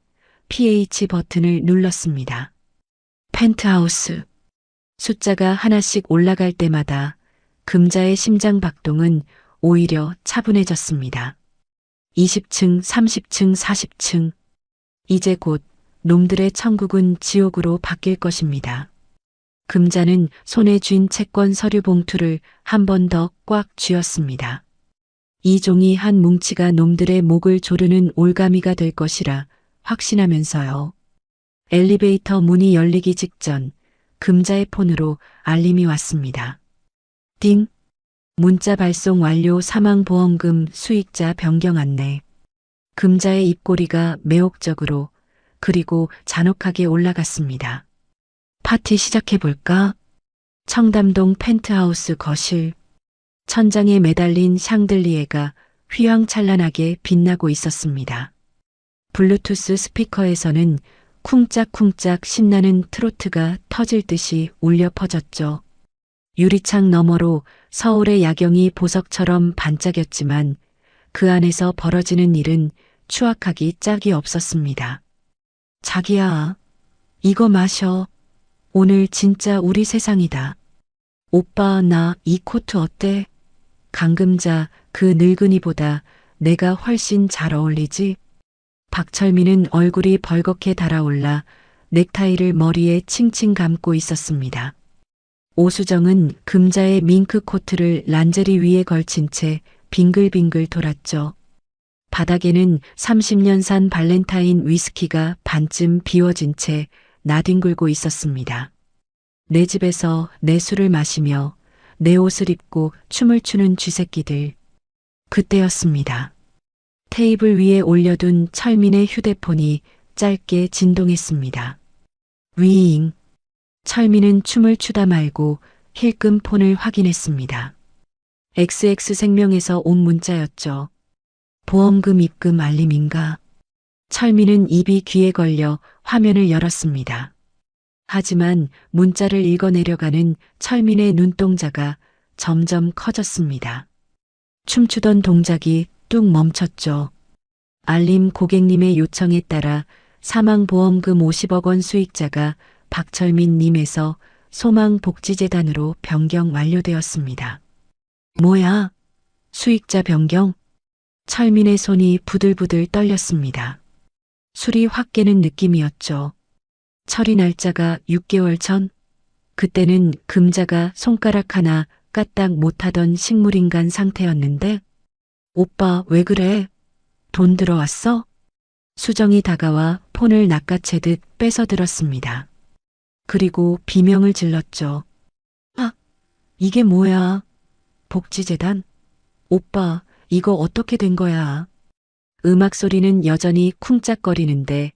PH 버튼을 눌렀습니다. 펜트하우스. 숫자가 하나씩 올라갈 때마다 금자의 심장 박동은 오히려 차분해졌습니다. 20층, 30층, 40층. 이제 곧 놈들의 천국은 지옥으로 바뀔 것입니다. 금자는 손에 쥔 채권 서류 봉투를 한 번 더 꽉 쥐었습니다. 이 종이 한 뭉치가 놈들의 목을 조르는 올가미가 될 것이라 확신하면서요. 엘리베이터 문이 열리기 직전 금자의 폰으로 알림이 왔습니다. 띵. 문자 발송 완료. 사망보험금 수익자 변경 안내. 금자의 입꼬리가 매혹적으로 그리고 잔혹하게 올라갔습니다. 파티 시작해볼까? 청담동 펜트하우스 거실. 천장에 매달린 샹들리에가 휘황찬란하게 빛나고 있었습니다. 블루투스 스피커에서는 쿵짝쿵짝 신나는 트로트가 터질 듯이 울려 퍼졌죠. 유리창 너머로 서울의 야경이 보석처럼 반짝였지만 그 안에서 벌어지는 일은 추악하기 짝이 없었습니다. 자기야, 이거 마셔. 오늘 진짜 우리 세상이다. 오빠, 나 이 코트 어때? 강금자, 그 늙은이보다 내가 훨씬 잘 어울리지? 박철민은 얼굴이 벌겋게 달아올라 넥타이를 머리에 칭칭 감고 있었습니다. 오수정은 금자의 밍크 코트를 란제리 위에 걸친 채 빙글빙글 돌았죠. 바닥에는 30년산 발렌타인 위스키가 반쯤 비워진 채 나뒹굴고 있었습니다. 내 집에서 내 술을 마시며 내 옷을 입고 춤을 추는 쥐새끼들. 그때였습니다. 테이블 위에 올려둔 철민의 휴대폰이 짧게 진동했습니다. 위잉. 철민은 춤을 추다 말고 힐끔 폰을 확인했습니다. XX생명에서 온 문자였죠. 보험금 입금 알림인가? 철민은 입이 귀에 걸려 화면을 열었습니다. 하지만 문자를 읽어내려가는 철민의 눈동자가 점점 커졌습니다. 춤추던 동작이 뚝 멈췄죠. 알림 고객님의 요청에 따라 사망보험금 50억 원 수익자가 박철민 님에서 소망복지재단으로 변경 완료되었습니다. 뭐야? 수익자 변경? 철민의 손이 부들부들 떨렸습니다. 술이 확 깨는 느낌이었죠. 처리 날짜가 6개월 전? 그때는 금자가 손가락 하나 까딱 못하던 식물인간 상태였는데? 오빠 왜 그래? 돈 들어왔어? 수정이 다가와 폰을 낚아채듯 뺏어들었습니다. 그리고 비명을 질렀죠. 아, 이게 뭐야? 복지재단? 오빠, 이거 어떻게 된 거야? 음악 소리는 여전히 쿵짝거리는데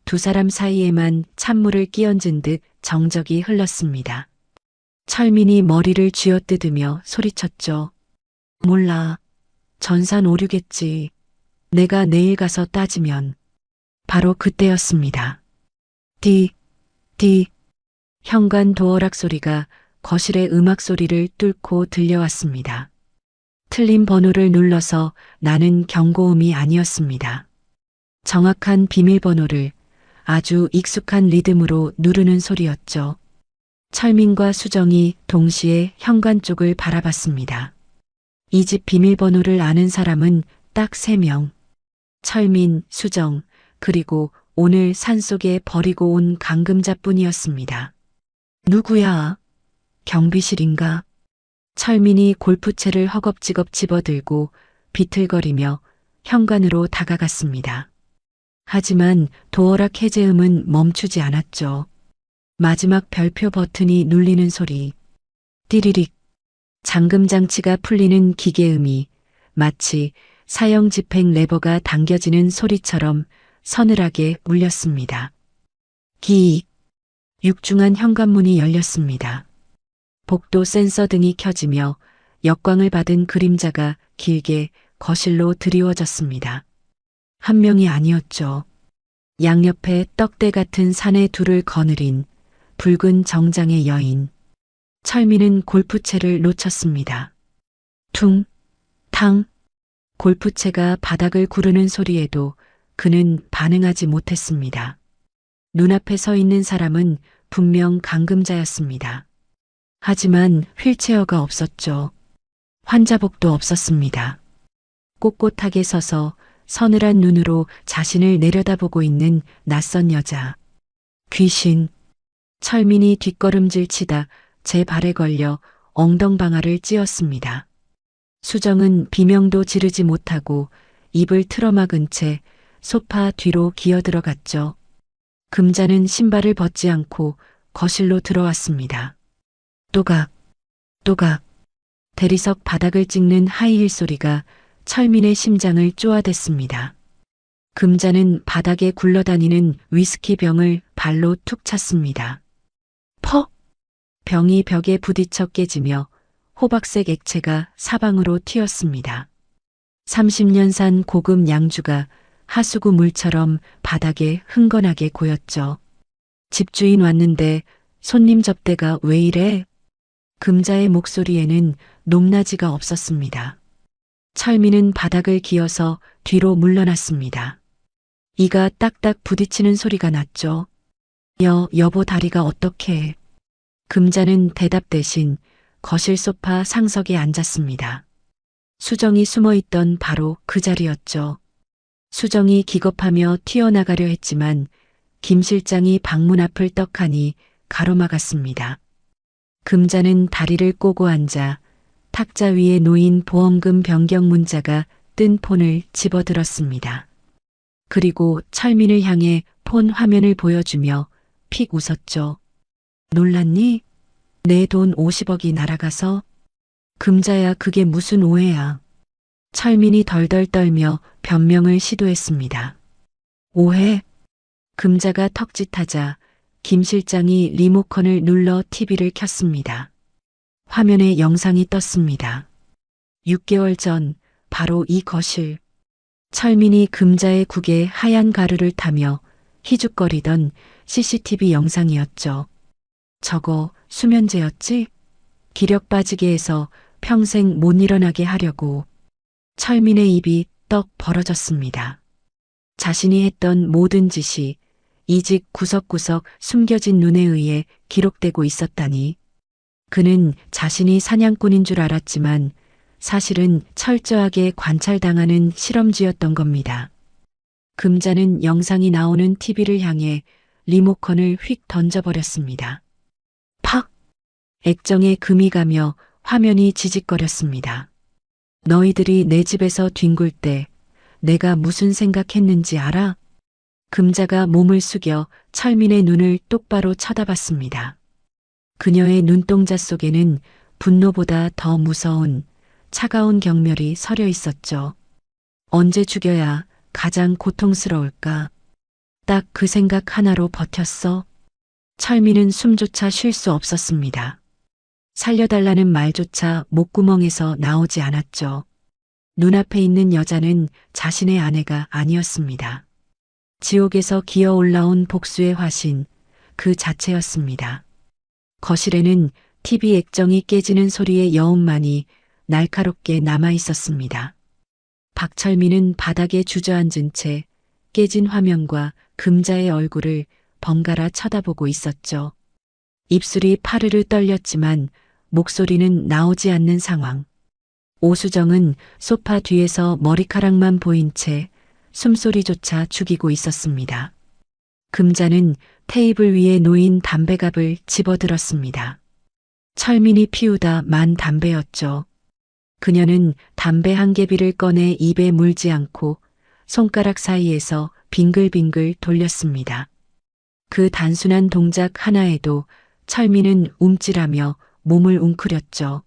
두 사람 사이에만 찬물을 끼얹은 듯 정적이 흘렀습니다. 철민이 머리를 쥐어뜯으며 소리쳤죠. 몰라. 전산 오류겠지. 내가 내일 가서 따지면. 바로 그때였습니다. 디. 현관 도어락 소리가 거실의 음악 소리를 뚫고 들려왔습니다. 틀린 번호를 눌러서 나는 경고음이 아니었습니다. 정확한 비밀번호를 아주 익숙한 리듬으로 누르는 소리였죠. 철민과 수정이 동시에 현관 쪽을 바라봤습니다. 이 집 비밀번호를 아는 사람은 딱 3명. 철민, 수정, 그리고 오늘 산속에 버리고 온 강금자뿐이었습니다. 누구야? 경비실인가? 철민이 골프채를 허겁지겁 집어들고 비틀거리며 현관으로 다가갔습니다. 하지만 도어락 해제음은 멈추지 않았죠. 마지막 별표 버튼이 눌리는 소리. 띠리릭. 잠금 장치가 풀리는 기계음이 마치 사형 집행 레버가 당겨지는 소리처럼 서늘하게 울렸습니다. 기익. 육중한 현관문이 열렸습니다. 복도 센서 등이 켜지며 역광을 받은 그림자가 길게 거실로 드리워졌습니다. 한 명이 아니었죠. 양옆에 떡대 같은 산에 둘을 거느린 붉은 정장의 여인. 철민은 골프채를 놓쳤습니다. 퉁, 탕. 골프채가 바닥을 구르는 소리에도 그는 반응하지 못했습니다. 눈앞에 서 있는 사람은 분명 감금자였습니다. 하지만 휠체어가 없었죠. 환자복도 없었습니다. 꼿꼿하게 서서 서늘한 눈으로 자신을 내려다보고 있는 낯선 여자. 귀신. 철민이 뒷걸음질 치다 제 발에 걸려 엉덩방아를 찧었습니다. 수정은 비명도 지르지 못하고 입을 틀어막은 채 소파 뒤로 기어들어갔죠. 금자는 신발을 벗지 않고 거실로 들어왔습니다. 또각, 또각. 대리석 바닥을 찍는 하이힐 소리가 철민의 심장을 쪼아댔습니다. 금자는 바닥에 굴러다니는 위스키 병을 발로 툭 찼습니다. 퍽! 병이 벽에 부딪혀 깨지며 호박색 액체가 사방으로 튀었습니다. 30년 산 고급 양주가 하수구 물처럼 바닥에 흥건하게 고였죠. 집주인 왔는데 손님 접대가 왜 이래? 금자의 목소리에는 높낮이가 없었습니다. 철민은 바닥을 기어서 뒤로 물러났습니다. 이가 딱딱 부딪히는 소리가 났죠. 여보 다리가 어떡해. 금자는 대답 대신 거실 소파 상석에 앉았습니다. 수정이 숨어있던 바로 그 자리였죠. 수정이 기겁하며 튀어나가려 했지만 김 실장이 방문 앞을 떡하니 가로막았습니다. 금자는 다리를 꼬고 앉아 탁자 위에 놓인 보험금 변경 문자가 뜬 폰을 집어들었습니다. 그리고 철민을 향해 폰 화면을 보여주며 픽 웃었죠. 놀랐니? 내 돈 50억이 날아가서? 금자야 그게 무슨 오해야. 철민이 덜덜 떨며 변명을 시도했습니다. 오해? 금자가 턱짓하자 김 실장이 리모컨을 눌러 TV를 켰습니다. 화면에 영상이 떴습니다. 6개월 전 바로 이 거실. 철민이 금자의 국에 하얀 가루를 타며 희죽거리던 CCTV 영상이었죠. 저거 수면제였지? 기력 빠지게 해서 평생 못 일어나게 하려고. 철민의 입이 떡 벌어졌습니다. 자신이 했던 모든 짓이 이 집 구석구석 숨겨진 눈에 의해 기록되고 있었다니. 그는 자신이 사냥꾼인 줄 알았지만 사실은 철저하게 관찰당하는 실험쥐였던 겁니다. 금자는 영상이 나오는 TV를 향해 리모컨을 휙 던져버렸습니다. 팍! 액정에 금이 가며 화면이 지직거렸습니다. 너희들이 내 집에서 뒹굴 때 내가 무슨 생각했는지 알아? 금자가 몸을 숙여 철민의 눈을 똑바로 쳐다봤습니다. 그녀의 눈동자 속에는 분노보다 더 무서운 차가운 경멸이 서려 있었죠. 언제 죽여야 가장 고통스러울까? 딱 그 생각 하나로 버텼어. 철민은 숨조차 쉴 수 없었습니다. 살려달라는 말조차 목구멍에서 나오지 않았죠. 눈앞에 있는 여자는 자신의 아내가 아니었습니다. 지옥에서 기어 올라온 복수의 화신, 그 자체였습니다. 거실에는 TV 액정이 깨지는 소리의 여운만이 날카롭게 남아 있었습니다. 박철민은 바닥에 주저앉은 채 깨진 화면과 금자의 얼굴을 번갈아 쳐다보고 있었죠. 입술이 파르르 떨렸지만 목소리는 나오지 않는 상황. 오수정은 소파 뒤에서 머리카락만 보인 채 숨소리조차 죽이고 있었습니다. 금자는 테이블 위에 놓인 담배갑을 집어들었습니다. 철민이 피우다 만 담배였죠. 그녀는 담배 한 개비를 꺼내 입에 물지 않고 손가락 사이에서 빙글빙글 돌렸습니다. 그 단순한 동작 하나에도 철민은 움찔하며 몸을 웅크렸죠.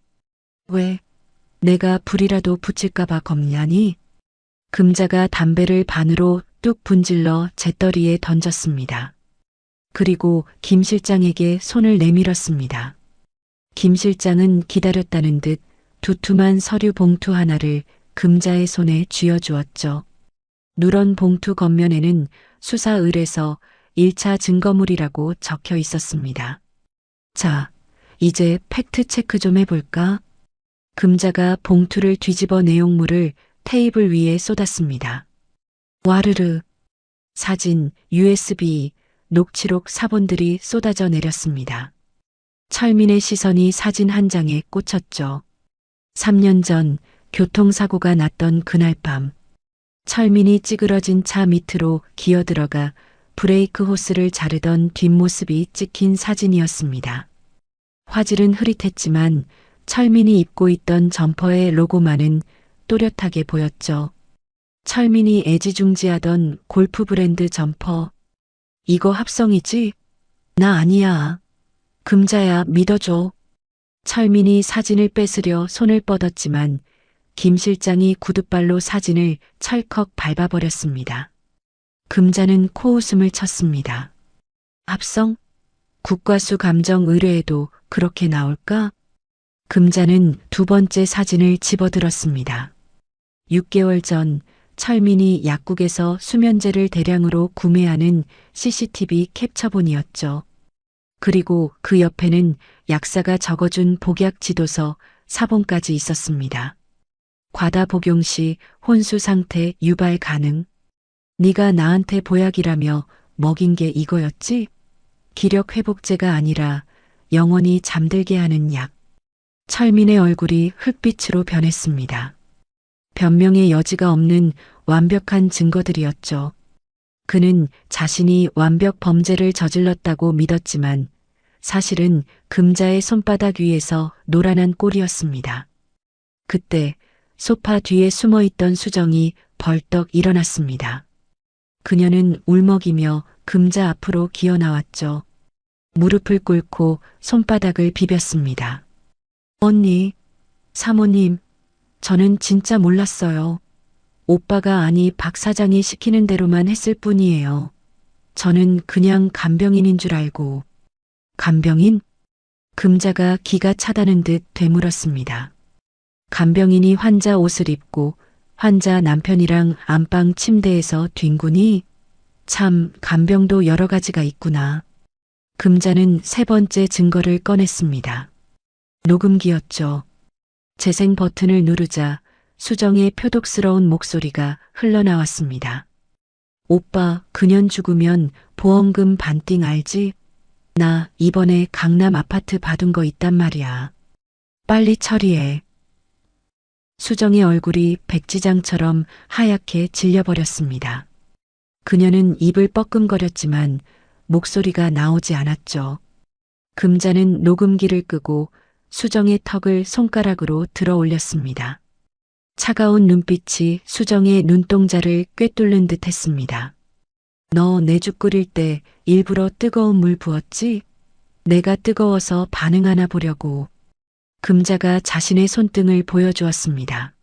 왜? 내가 불이라도 붙일까봐 겁냐니? 금자가 담배를 반으로 뚝 분질러 재떨이에 던졌습니다. 그리고 김 실장에게 손을 내밀었습니다. 김 실장은 기다렸다는 듯 두툼한 서류 봉투 하나를 금자의 손에 쥐어주었죠. 누런 봉투 겉면에는 수사 의뢰서 1차 증거물이라고 적혀 있었습니다. 자, 이제 팩트 체크 좀 해볼까? 금자가 봉투를 뒤집어 내용물을 테이블 위에 쏟았습니다. 와르르. 사진, USB, 녹취록 사본들이 쏟아져 내렸습니다. 철민의 시선이 사진 한 장에 꽂혔죠. 3년 전 교통사고가 났던 그날 밤, 철민이 찌그러진 차 밑으로 기어들어가 브레이크 호스를 자르던 뒷모습이 찍힌 사진이었습니다. 화질은 흐릿했지만 철민이 입고 있던 점퍼의 로고만은 또렷하게 보였죠. 철민이 애지중지하던 골프 브랜드 점퍼. 이거 합성이지? 나 아니야. 금자야, 믿어줘. 철민이 사진을 뺏으려 손을 뻗었지만 김 실장이 구둣발로 사진을 철컥 밟아버렸습니다. 금자는 코웃음을 쳤습니다. 합성? 국과수 감정 의뢰에도 그렇게 나올까? 금자는 두 번째 사진을 집어들었습니다. 6개월 전 철민이 약국에서 수면제를 대량으로 구매하는 CCTV 캡처본이었죠. 그리고 그 옆에는 약사가 적어준 복약 지도서 사본까지 있었습니다. 과다 복용 시 혼수 상태 유발 가능. 네가 나한테 보약이라며 먹인 게 이거였지? 기력 회복제가 아니라 영원히 잠들게 하는 약. 철민의 얼굴이 흙빛으로 변했습니다. 변명의 여지가 없는 완벽한 증거들이었죠. 그는 자신이 완벽 범죄를 저질렀다고 믿었지만 사실은 금자의 손바닥 위에서 노란한 꼴이었습니다. 그때 소파 뒤에 숨어있던 수정이 벌떡 일어났습니다. 그녀는 울먹이며 금자 앞으로 기어 나왔죠. 무릎을 꿇고 손바닥을 비볐습니다. 언니, 사모님, 저는 진짜 몰랐어요. 오빠가 아니 박 사장이 시키는 대로만 했을 뿐이에요. 저는 그냥 간병인인 줄 알고. 간병인? 금자가 기가 차다는 듯 되물었습니다. 간병인이 환자 옷을 입고 환자 남편이랑 안방 침대에서 뒹구니? 참, 간병도 여러 가지가 있구나. 금자는 세 번째 증거를 꺼냈습니다. 녹음기였죠. 재생 버튼을 누르자 수정의 표독스러운 목소리가 흘러나왔습니다. 오빠, 그년 죽으면 보험금 반띵 알지? 나 이번에 강남 아파트 받은 거 있단 말이야. 빨리 처리해. 수정의 얼굴이 백지장처럼 하얗게 질려버렸습니다. 그녀는 입을 뻐끔거렸지만 목소리가 나오지 않았죠. 금자는 녹음기를 끄고 수정의 턱을 손가락으로 들어 올렸습니다. 차가운 눈빛이 수정의 눈동자를 꿰뚫는 듯 했습니다. 너 내 죽 끓일 때 일부러 뜨거운 물 부었지? 내가 뜨거워서 반응하나 보려고. 금자가 자신의 손등을 보여주었습니다.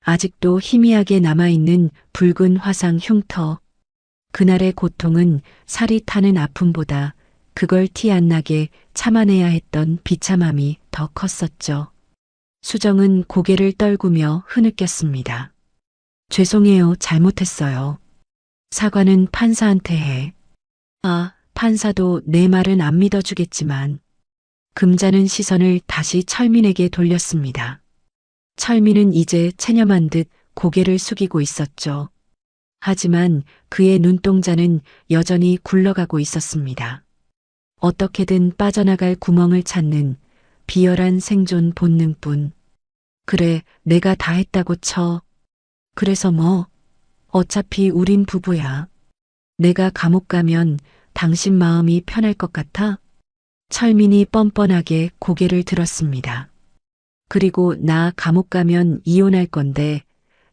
아직도 희미하게 남아있는 붉은 화상 흉터. 그날의 고통은 살이 타는 아픔보다 그걸 티 안 나게 참아내야 했던 비참함이 더 컸었죠. 수정은 고개를 떨구며 흐느꼈습니다. 죄송해요, 잘못했어요. 사과는 판사한테 해. 아, 판사도 내 말은 안 믿어주겠지만. 금자는 시선을 다시 철민에게 돌렸습니다. 철민은 이제 체념한 듯 고개를 숙이고 있었죠. 하지만 그의 눈동자는 여전히 굴러가고 있었습니다. 어떻게든 빠져나갈 구멍을 찾는 비열한 생존 본능뿐. 그래, 내가 다 했다고 쳐. 그래서 뭐? 어차피 우린 부부야. 내가 감옥 가면 당신 마음이 편할 것 같아? 철민이 뻔뻔하게 고개를 들었습니다. 그리고 나 감옥 가면 이혼할 건데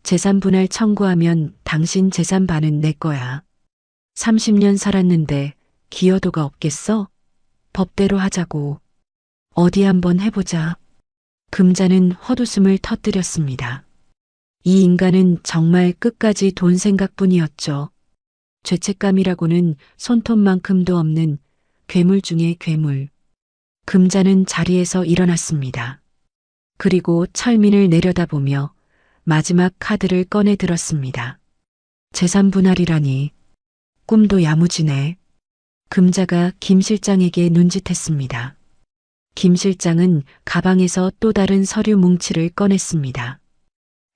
재산 분할 청구하면 당신 재산 반은 내 거야. 30년 살았는데 기여도가 없겠어? 법대로 하자고. 어디 한번 해보자. 금자는 헛웃음을 터뜨렸습니다. 이 인간은 정말 끝까지 돈 생각뿐이었죠. 죄책감이라고는 손톱만큼도 없는 괴물 중의 괴물. 금자는 자리에서 일어났습니다. 그리고 철민을 내려다보며 마지막 카드를 꺼내 들었습니다. 재산 분할이라니. 꿈도 야무지네. 금자가 김 실장에게 눈짓했습니다. 김 실장은 가방에서 또 다른 서류 뭉치를 꺼냈습니다.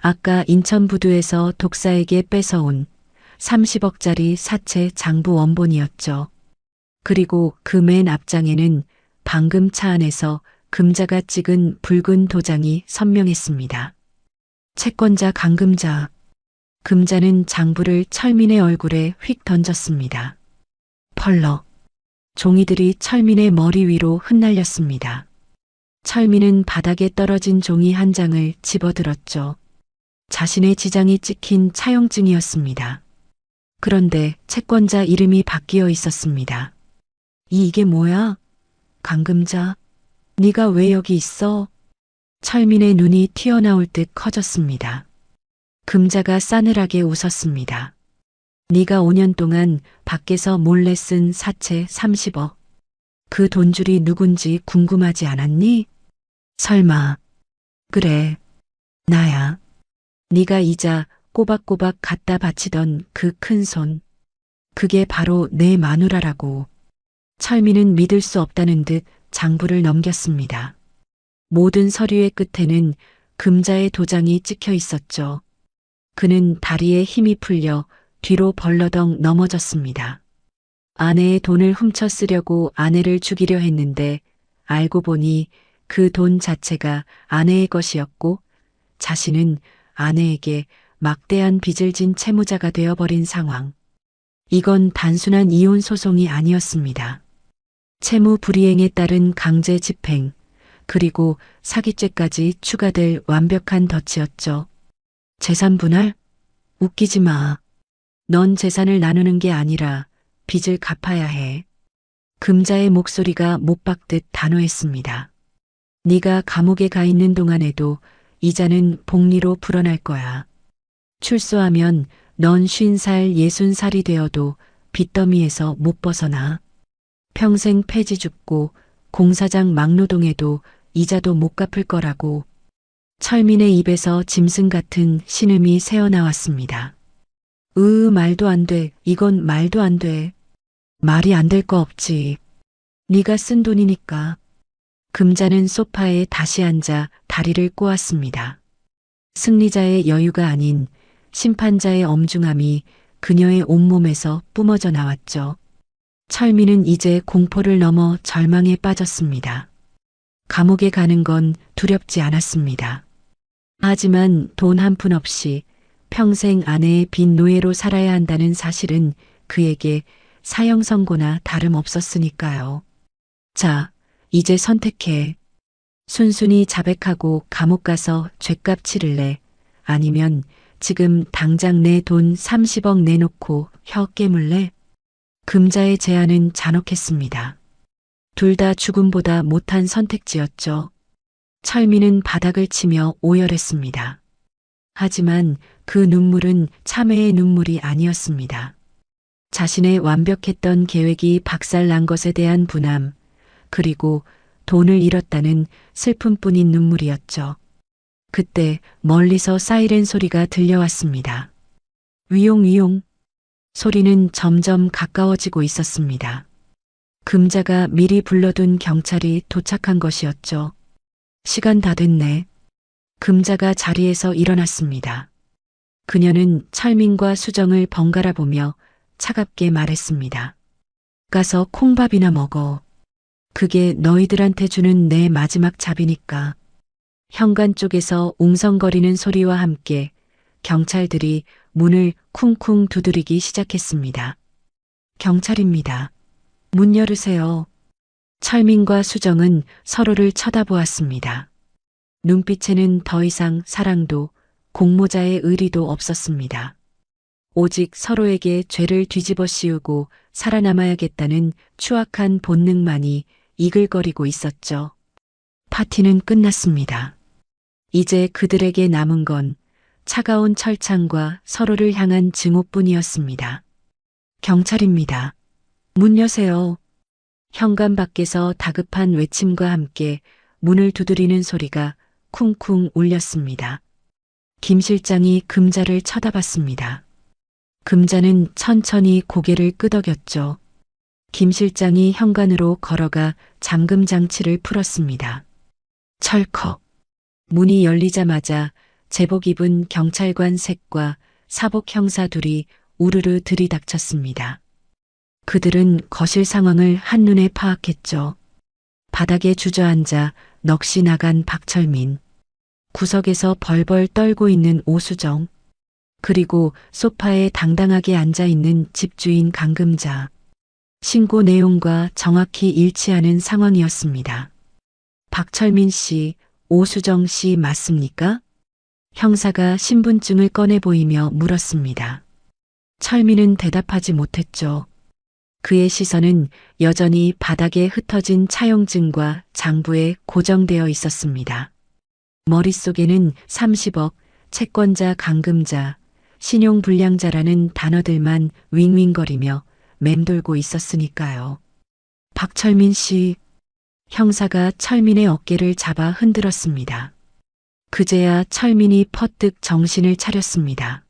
아까 인천부두에서 독사에게 뺏어온 30억짜리 사채 장부 원본이었죠. 그리고 그 맨 앞장에는 방금 차 안에서 금자가 찍은 붉은 도장이 선명했습니다. 채권자 강금자. 금자는 장부를 철민의 얼굴에 휙 던졌습니다. 펄럭. 종이들이 철민의 머리 위로 흩날렸습니다. 철민은 바닥에 떨어진 종이 한 장을 집어들었죠. 자신의 지장이 찍힌 차용증이었습니다. 그런데 채권자 이름이 바뀌어 있었습니다. 이게 뭐야? 강금자, 네가 왜 여기 있어? 철민의 눈이 튀어나올 듯 커졌습니다. 금자가 싸늘하게 웃었습니다. 네가 5년 동안 밖에서 몰래 쓴 사채 30억. 그 돈줄이 누군지 궁금하지 않았니? 설마. 그래, 나야. 네가 이자 꼬박꼬박 갖다 바치던 그 큰 손. 그게 바로 내 마누라라고. 철민은 믿을 수 없다는 듯 장부를 넘겼습니다. 모든 서류의 끝에는 금자의 도장이 찍혀 있었죠. 그는 다리에 힘이 풀려 뒤로 벌러덩 넘어졌습니다. 아내의 돈을 훔쳐 쓰려고 아내를 죽이려 했는데 알고 보니 그 돈 자체가 아내의 것이었고 자신은 아내에게 막대한 빚을 진 채무자가 되어버린 상황. 이건 단순한 이혼 소송이 아니었습니다. 채무 불이행에 따른 강제 집행, 그리고 사기죄까지 추가될 완벽한 덫이었죠. 재산 분할? 웃기지 마. 넌 재산을 나누는 게 아니라 빚을 갚아야 해. 금자의 목소리가 못 박듯 단호했습니다. 네가 감옥에 가 있는 동안에도 이자는 복리로 불어날 거야. 출소하면 넌 50살, 60살이 되어도 빚더미에서 못 벗어나. 평생 폐지 줍고 공사장 막노동해도 이자도 못 갚을 거라고. 철민의 입에서 짐승 같은 신음이 새어나왔습니다. 말도 안 돼. 이건 말도 안 돼. 말이 안 될 거 없지. 네가 쓴 돈이니까. 금자는 소파에 다시 앉아 다리를 꼬았습니다. 승리자의 여유가 아닌 심판자의 엄중함이 그녀의 온몸에서 뿜어져 나왔죠. 철민은 이제 공포를 넘어 절망에 빠졌습니다. 감옥에 가는 건 두렵지 않았습니다. 하지만 돈 한 푼 없이 평생 아내의 빈 노예로 살아야 한다는 사실은 그에게 사형 선고나 다름없었으니까요. 자, 이제 선택해. 순순히 자백하고 감옥 가서 죗값 치를래? 아니면 지금 당장 내 돈 30억 내놓고 혀 깨물래? 금자의 제안은 잔혹했습니다. 둘 다 죽음보다 못한 선택지였죠. 철민은 바닥을 치며 오열했습니다. 하지만 그 눈물은 참회의 눈물이 아니었습니다. 자신의 완벽했던 계획이 박살난 것에 대한 분함, 그리고 돈을 잃었다는 슬픔뿐인 눈물이었죠. 그때 멀리서 사이렌 소리가 들려왔습니다. 위용. 소리는 점점 가까워지고 있었습니다. 금자가 미리 불러둔 경찰이 도착한 것이었죠. 시간 다 됐네. 금자가 자리에서 일어났습니다. 그녀는 철민과 수정을 번갈아 보며 차갑게 말했습니다. 가서 콩밥이나 먹어. 그게 너희들한테 주는 내 마지막 잡이니까. 현관 쪽에서 웅성거리는 소리와 함께 경찰들이 문을 쿵쿵 두드리기 시작했습니다. 경찰입니다. 문 열으세요. 철민과 수정은 서로를 쳐다보았습니다. 눈빛에는 더 이상 사랑도 공모자의 의리도 없었습니다. 오직 서로에게 죄를 뒤집어 씌우고 살아남아야겠다는 추악한 본능만이 이글거리고 있었죠. 파티는 끝났습니다. 이제 그들에게 남은 건 차가운 철창과 서로를 향한 증오뿐이었습니다. 경찰입니다. 문 여세요. 현관 밖에서 다급한 외침과 함께 문을 두드리는 소리가 쿵쿵 울렸습니다. 김 실장이 금자를 쳐다봤습니다. 금자는 천천히 고개를 끄덕였죠. 김 실장이 현관으로 걸어가 잠금 장치를 풀었습니다. 철컥. 문이 열리자마자 제복 입은 경찰관 셋과 사복 형사 둘이 우르르 들이닥쳤습니다. 그들은 거실 상황을 한눈에 파악했죠. 바닥에 주저앉아 넋이 나간 박철민, 구석에서 벌벌 떨고 있는 오수정, 그리고 소파에 당당하게 앉아 있는 집주인 강금자. 신고 내용과 정확히 일치하는 상황이었습니다. 박철민 씨, 오수정 씨 맞습니까? 형사가 신분증을 꺼내 보이며 물었습니다. 철민은 대답하지 못했죠. 그의 시선은 여전히 바닥에 흩어진 차용증과 장부에 고정되어 있었습니다. 머릿속에는 30억, 채권자 강금자, 신용불량자라는 단어들만 윙윙거리며 맴돌고 있었으니까요. 박철민 씨, 형사가 철민의 어깨를 잡아 흔들었습니다. 그제야 철민이 퍼뜩 정신을 차렸습니다.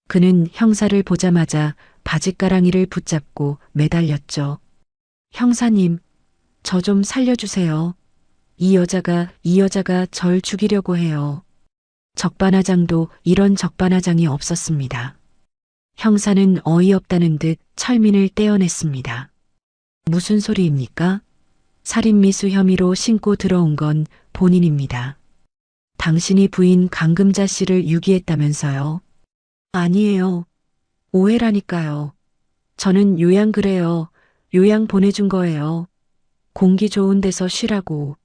그는 형사를 보자마자 바짓가랑이를 붙잡고 매달렸죠. 형사님, 저 좀 살려주세요. 이 여자가 절 죽이려고 해요. 적반하장도 이런 적반하장이 없었습니다. 형사는 어이없다는 듯 철민을 떼어냈습니다. 무슨 소리입니까? 살인미수 혐의로 신고 들어온 건 본인입니다. 당신이 부인 강금자 씨를 유기했다면서요? 아니에요. 오해라니까요. 저는 요양 그래요. 요양 보내준 거예요. 공기 좋은 데서 쉬라고.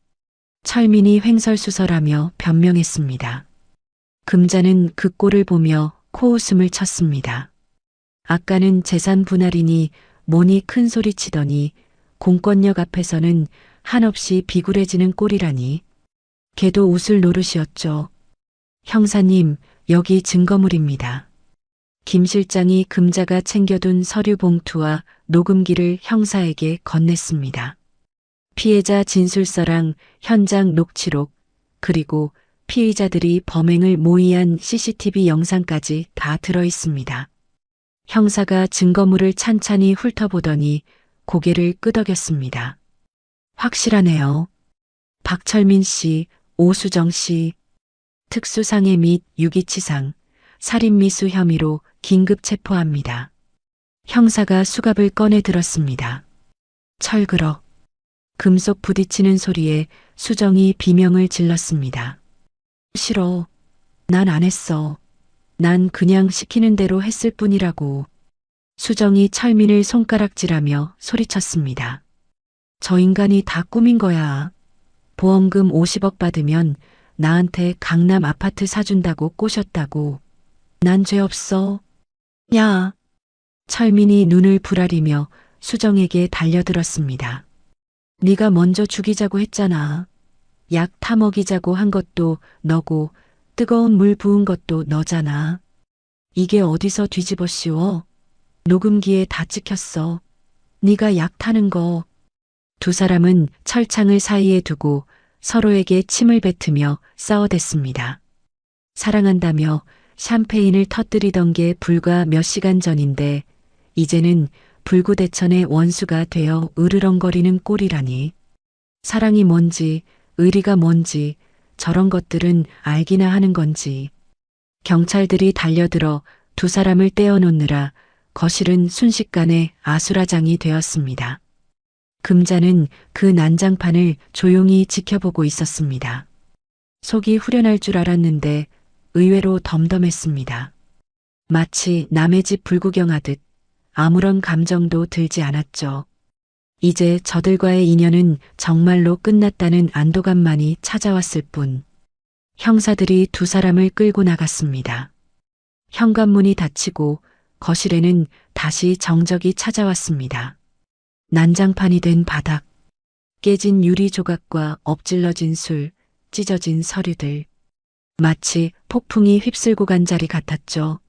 철민이 횡설수설하며 변명했습니다. 금자는 그 꼴을 보며 코웃음을 쳤습니다. 아까는 재산 분할이니 뭐니 큰 소리 치더니 공권력 앞에서는 한없이 비굴해지는 꼴이라니. 걔도 웃을 노릇이었죠. 형사님, 여기 증거물입니다. 김 실장이 금자가 챙겨둔 서류 봉투와 녹음기를 형사에게 건넸습니다. 피해자 진술서랑 현장 녹취록, 그리고 피의자들이 범행을 모의한 CCTV 영상까지 다 들어 있습니다. 형사가 증거물을 찬찬히 훑어보더니 고개를 끄덕였습니다. 확실하네요. 박철민 씨, 오수정 씨, 특수상해 및 유기치상, 살인미수 혐의로 긴급 체포합니다. 형사가 수갑을 꺼내 들었습니다. 철그럭. 금속 부딪히는 소리에 수정이 비명을 질렀습니다. 싫어. 난 안 했어. 난 그냥 시키는 대로 했을 뿐이라고. 수정이 철민을 손가락질하며 소리쳤습니다. 저 인간이 다 꾸민 거야. 보험금 50억 받으면 나한테 강남 아파트 사준다고 꼬셨다고. 난 죄 없어. 야. 철민이 눈을 부라리며 수정에게 달려들었습니다. 네가 먼저 죽이자고 했잖아. 약 타먹이자고 한 것도 너고 뜨거운 물 부은 것도 너잖아. 이게 어디서 뒤집어 씌워? 녹음기에 다 찍혔어. 네가 약 타는 거. 두 사람은 철창을 사이에 두고 서로에게 침을 뱉으며 싸워댔습니다. 사랑한다며 샴페인을 터뜨리던 게 불과 몇 시간 전인데 이제는 불구대천의 원수가 되어 으르렁거리는 꼴이라니. 사랑이 뭔지 의리가 뭔지 저런 것들은 알기나 하는 건지. 경찰들이 달려들어 두 사람을 떼어놓느라 거실은 순식간에 아수라장이 되었습니다. 금자는 그 난장판을 조용히 지켜보고 있었습니다. 속이 후련할 줄 알았는데 의외로 덤덤했습니다. 마치 남의 집 불구경하듯 아무런 감정도 들지 않았죠. 이제 저들과의 인연은 정말로 끝났다는 안도감만이 찾아왔을 뿐. 형사들이 두 사람을 끌고 나갔습니다. 현관문이 닫히고 거실에는 다시 정적이 찾아왔습니다. 난장판이 된 바닥, 깨진 유리 조각과 엎질러진 술, 찢어진 서류들. 마치 폭풍이 휩쓸고 간 자리 같았죠.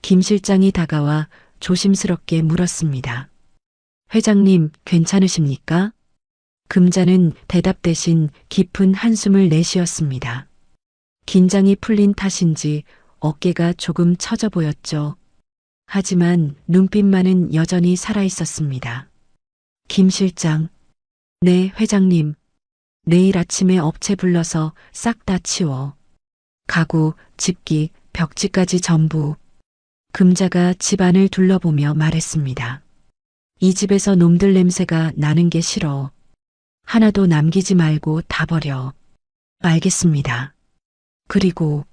김 실장이 다가와 조심스럽게 물었습니다. 회장님, 괜찮으십니까? 금자는 대답 대신 깊은 한숨을 내쉬었습니다. 긴장이 풀린 탓인지 어깨가 조금 처져 보였죠. 하지만 눈빛만은 여전히 살아 있었습니다. 김 실장. 네, 회장님. 내일 아침에 업체 불러서 싹 다 치워. 가구, 집기, 벽지까지 전부. 금자가 집안을 둘러보며 말했습니다. 이 집에서 놈들 냄새가 나는 게 싫어. 하나도 남기지 말고 다 버려. 알겠습니다. 그리고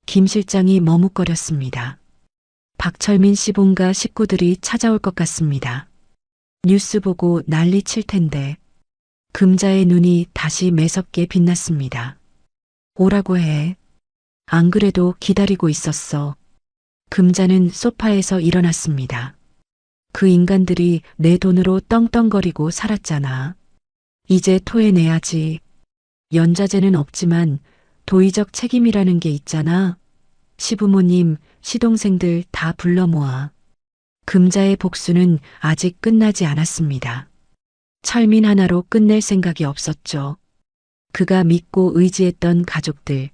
김 실장이 머뭇거렸습니다. 박철민 씨 본가 식구들이 찾아올 것 같습니다. 뉴스 보고 난리 칠 텐데. 금자의 눈이 다시 매섭게 빛났습니다. 오라고 해. 안 그래도 기다리고 있었어. 금자는 소파에서 일어났습니다. 그 인간들이 내 돈으로 떵떵거리고 살았잖아. 이제 토해내야지. 연좌제는 없지만 도의적 책임이라는 게 있잖아. 시부모님, 시동생들 다 불러 모아. 금자의 복수는 아직 끝나지 않았습니다. 철민 하나로 끝낼 생각이 없었죠. 그가 믿고 의지했던 가족들,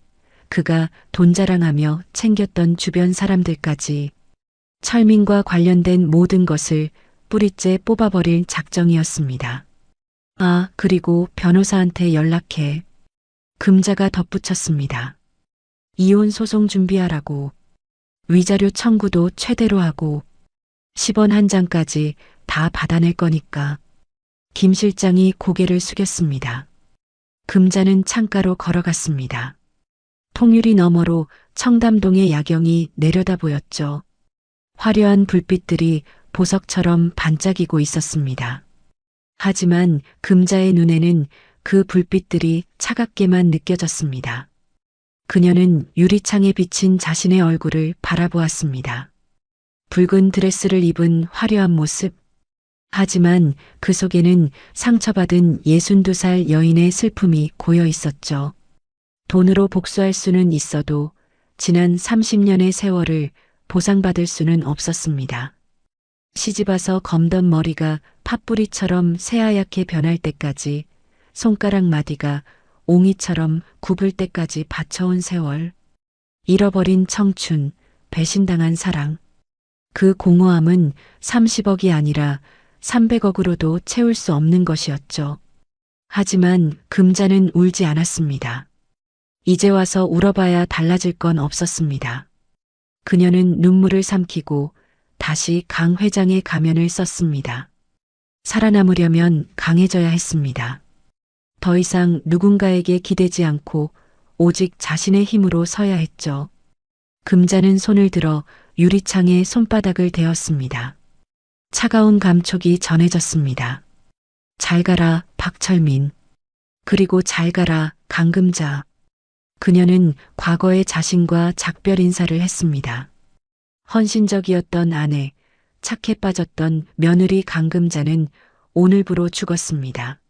그가 돈 자랑하며 챙겼던 주변 사람들까지 철민과 관련된 모든 것을 뿌리째 뽑아버릴 작정이었습니다. 아, 그리고 변호사한테 연락해. 금자가 덧붙였습니다. 이혼 소송 준비하라고. 위자료 청구도 최대로 하고 10원 한 장까지 다 받아낼 거니까. 김 실장이 고개를 숙였습니다. 금자는 창가로 걸어갔습니다. 통유리 너머로 청담동의 야경이 내려다 보였죠. 화려한 불빛들이 보석처럼 반짝이고 있었습니다. 하지만 금자의 눈에는 그 불빛들이 차갑게만 느껴졌습니다. 그녀는 유리창에 비친 자신의 얼굴을 바라보았습니다. 붉은 드레스를 입은 화려한 모습. 하지만 그 속에는 상처받은 62살 여인의 슬픔이 고여 있었죠. 돈으로 복수할 수는 있어도 지난 30년의 세월을 보상받을 수는 없었습니다. 시집와서 검던 머리가 팥뿌리처럼 새하얗게 변할 때까지, 손가락 마디가 옹이처럼 굽을 때까지 바쳐온 세월, 잃어버린 청춘, 배신당한 사랑. 그 공허함은 30억이 아니라 300억으로도 채울 수 없는 것이었죠. 하지만 금자는 울지 않았습니다. 이제 와서 울어봐야 달라질 건 없었습니다. 그녀는 눈물을 삼키고 다시 강 회장의 가면을 썼습니다. 살아남으려면 강해져야 했습니다. 더 이상 누군가에게 기대지 않고 오직 자신의 힘으로 서야 했죠. 금자는 손을 들어 유리창에 손바닥을 대었습니다. 차가운 감촉이 전해졌습니다. 잘 가라, 박철민. 그리고 잘 가라, 강금자. 그녀는 과거의 자신과 작별 인사를 했습니다. 헌신적이었던 아내, 착해 빠졌던 며느리 강금자는 오늘부로 죽었습니다.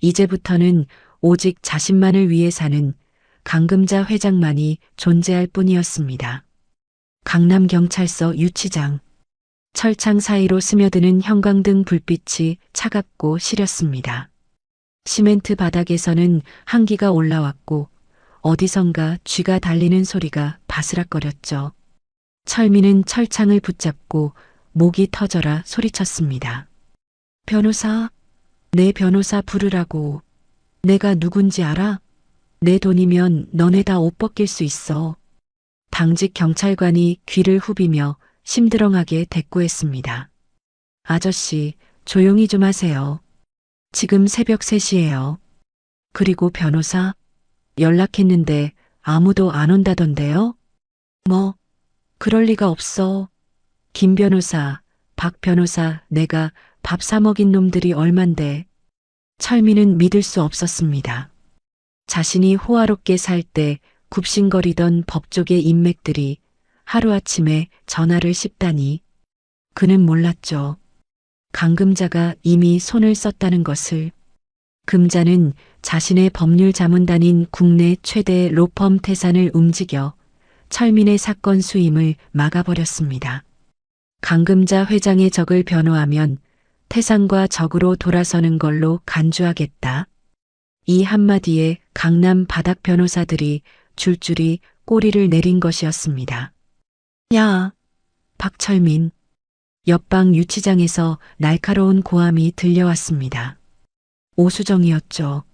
이제부터는 오직 자신만을 위해 사는 강금자 회장만이 존재할 뿐이었습니다. 강남경찰서 유치장. 철창 사이로 스며드는 형광등 불빛이 차갑고 시렸습니다. 시멘트 바닥에서는 한기가 올라왔고 어디선가 쥐가 달리는 소리가 바스락거렸죠. 철민은 철창을 붙잡고 목이 터져라 소리쳤습니다. 변호사, 내 변호사 부르라고. 내가 누군지 알아? 내 돈이면 너네 다 옷 벗길 수 있어. 당직 경찰관이 귀를 후비며 심드렁하게 대꾸했습니다. 아저씨, 조용히 좀 하세요. 지금 새벽 3시예요. 그리고 변호사? 연락했는데 아무도 안 온다던데요? 뭐, 그럴 리가 없어. 김 변호사, 박 변호사, 내가 밥 사 먹인 놈들이 얼만데. 철민은 믿을 수 없었습니다. 자신이 호화롭게 살 때 굽신거리던 법조계 인맥들이 하루아침에 전화를 씹다니. 그는 몰랐죠. 강금자가 이미 손을 썼다는 것을. 금자는 자신의 법률 자문단인 국내 최대 로펌 태산을 움직여 철민의 사건 수임을 막아버렸습니다. 강금자 회장의 적을 변호하면 태산과 적으로 돌아서는 걸로 간주하겠다. 이 한마디에 강남 바닥 변호사들이 줄줄이 꼬리를 내린 것이었습니다. 야, 박철민. 옆방 유치장에서 날카로운 고함이 들려왔습니다. 오수정이었죠.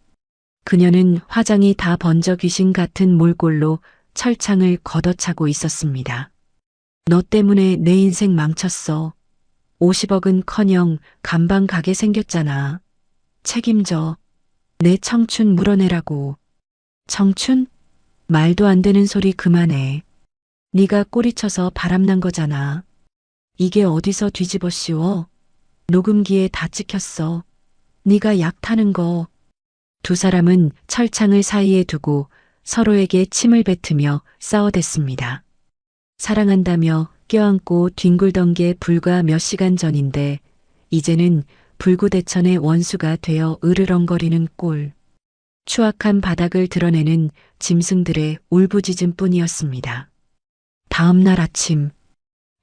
그녀는 화장이 다 번져 귀신 같은 몰골로 철창을 걷어차고 있었습니다. 너 때문에 내 인생 망쳤어. 50억은커녕 간방 가게 생겼잖아. 책임져. 내 청춘 물어내라고. 청춘? 말도 안 되는 소리 그만해. 네가 꼬리쳐서 바람난 거잖아. 이게 어디서 뒤집어 씌워? 녹음기에 다 찍혔어. 네가 약 타는 거. 두 사람은 철창을 사이에 두고 서로에게 침을 뱉으며 싸워댔습니다. 사랑한다며 껴안고 뒹굴던 게 불과 몇 시간 전인데 이제는 불구대천의 원수가 되어 으르렁거리는 꼴. 추악한 바닥을 드러내는 짐승들의 울부짖음뿐이었습니다. 다음 날 아침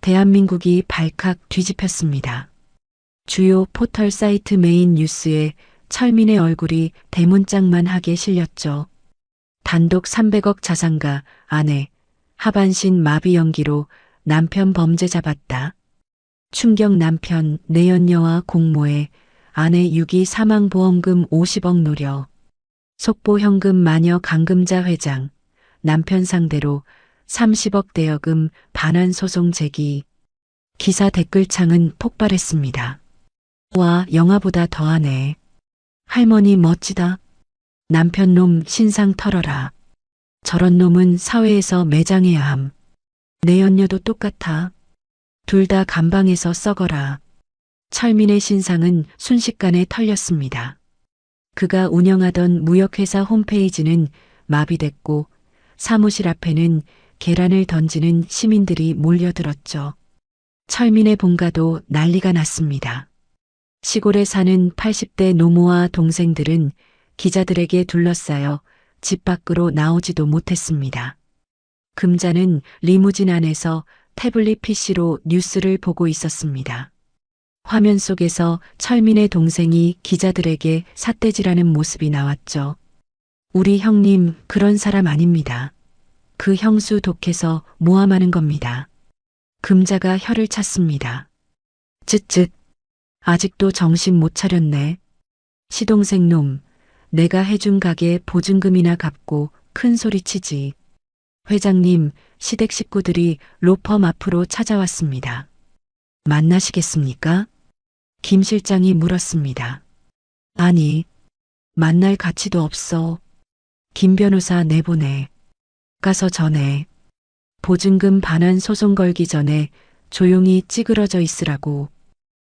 대한민국이 발칵 뒤집혔습니다. 주요 포털 사이트 메인 뉴스에 철민의 얼굴이 대문짝만하게 실렸죠. 단독 300억 자산가 아내 하반신 마비 연기로 남편 범죄 잡았다. 충격 남편 내연녀와 공모해 아내 유기 사망보험금 50억 노려. 속보 현금 마녀 강금자 회장 남편 상대로 30억 대여금 반환 소송 제기. 기사 댓글창은 폭발했습니다. 와, 영화보다 더하네. 할머니 멋지다. 남편 놈 신상 털어라. 저런 놈은 사회에서 매장해야 함. 내연녀도 똑같아. 둘 다 감방에서 썩어라. 철민의 신상은 순식간에 털렸습니다. 그가 운영하던 무역회사 홈페이지는 마비됐고 사무실 앞에는 계란을 던지는 시민들이 몰려들었죠. 철민의 본가도 난리가 났습니다. 시골에 사는 80대 노모와 동생들은 기자들에게 둘러싸여 집 밖으로 나오지도 못했습니다. 금자는 리무진 안에서 태블릿 PC로 뉴스를 보고 있었습니다. 화면 속에서 철민의 동생이 기자들에게 삿대질하는 모습이 나왔죠. 우리 형님 그런 사람 아닙니다. 그 형수 독해서 모함하는 겁니다. 금자가 혀를 찼습니다. 쯧쯧. 아직도 정신 못 차렸네. 시동생 놈, 내가 해준 가게 보증금이나 갚고 큰 소리 치지. 회장님, 시댁 식구들이 로펌 앞으로 찾아왔습니다. 만나시겠습니까? 김 실장이 물었습니다. 아니, 만날 가치도 없어. 김 변호사 내보내. 가서 전해. 보증금 반환 소송 걸기 전에 조용히 찌그러져 있으라고.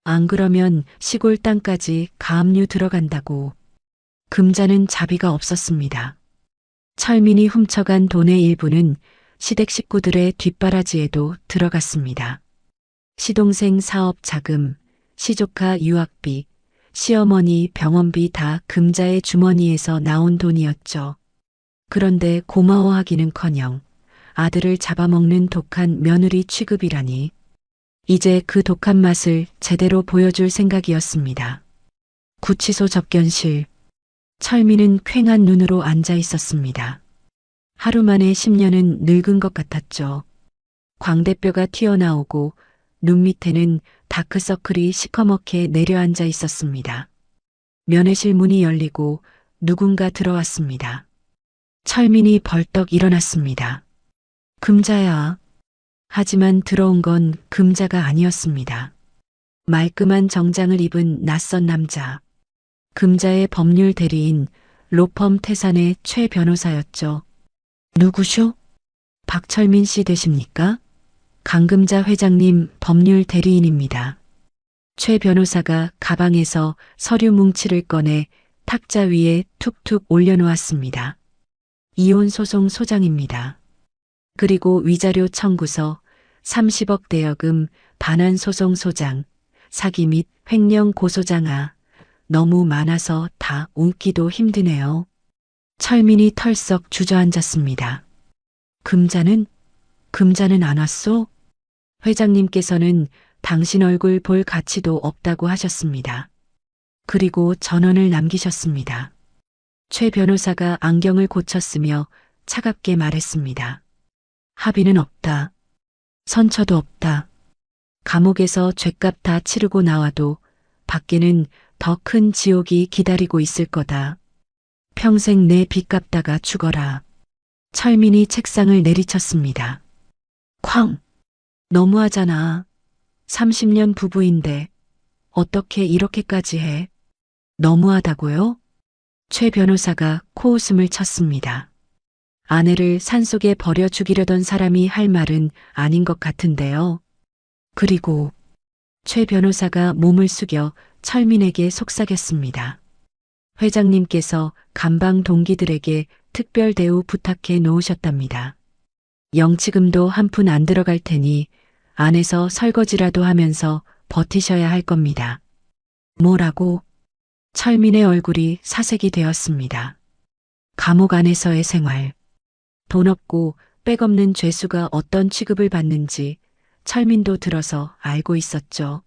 안 그러면 시골 땅까지 가압류 들어간다고. 금자는 자비가 없었습니다. 철민이 훔쳐간 돈의 일부는 시댁 식구들의 뒷바라지에도 들어갔습니다. 시동생 사업 자금, 시조카 유학비, 시어머니 병원비 다 금자의 주머니에서 나온 돈이었죠. 그런데 고마워하기는커녕 아들을 잡아먹는 독한 며느리 취급이라니. 이제 그 독한 맛을 제대로 보여줄 생각이었습니다. 구치소 접견실. 철민은 퀭한 눈으로 앉아 있었습니다. 하루 만에 10년은 늙은 것 같았죠. 광대뼈가 튀어나오고 눈 밑에는 다크서클이 시커멓게 내려앉아 있었습니다. 면회실 문이 열리고 누군가 들어왔습니다. 철민이 벌떡 일어났습니다. 금자야. 하지만 들어온 건 금자가 아니었습니다. 말끔한 정장을 입은 낯선 남자. 금자의 법률 대리인 로펌 태산의 최 변호사였죠. 누구쇼? 박철민 씨 되십니까? 강금자 회장님 법률 대리인입니다. 최 변호사가 가방에서 서류 뭉치를 꺼내 탁자 위에 툭툭 올려놓았습니다. 이혼 소송 소장입니다. 그리고 위자료 청구서, 30억 대여금, 반환 소송 소장, 사기 및 횡령 고소장아, 너무 많아서 다 옮기도 힘드네요. 철민이 털썩 주저앉았습니다. 금자는 안 왔소? 회장님께서는 당신 얼굴 볼 가치도 없다고 하셨습니다. 그리고 전원을 남기셨습니다. 최 변호사가 안경을 고쳤으며 차갑게 말했습니다. 합의는 없다. 선처도 없다. 감옥에서 죗값 다 치르고 나와도 밖에는 더 큰 지옥이 기다리고 있을 거다. 평생 내 빚 갚다가 죽어라. 철민이 책상을 내리쳤습니다. 쾅! 너무하잖아. 30년 부부인데 어떻게 이렇게까지 해? 너무하다고요? 최 변호사가 코웃음을 쳤습니다. 아내를 산속에 버려 죽이려던 사람이 할 말은 아닌 것 같은데요. 그리고 최 변호사가 몸을 숙여 철민에게 속삭였습니다. 회장님께서 감방 동기들에게 특별 대우 부탁해 놓으셨답니다. 영치금도 한 푼 안 들어갈 테니 안에서 설거지라도 하면서 버티셔야 할 겁니다. 뭐라고? 철민의 얼굴이 사색이 되었습니다. 감옥 안에서의 생활. 돈 없고 백 없는 죄수가 어떤 취급을 받는지 철민도 들어서 알고 있었죠.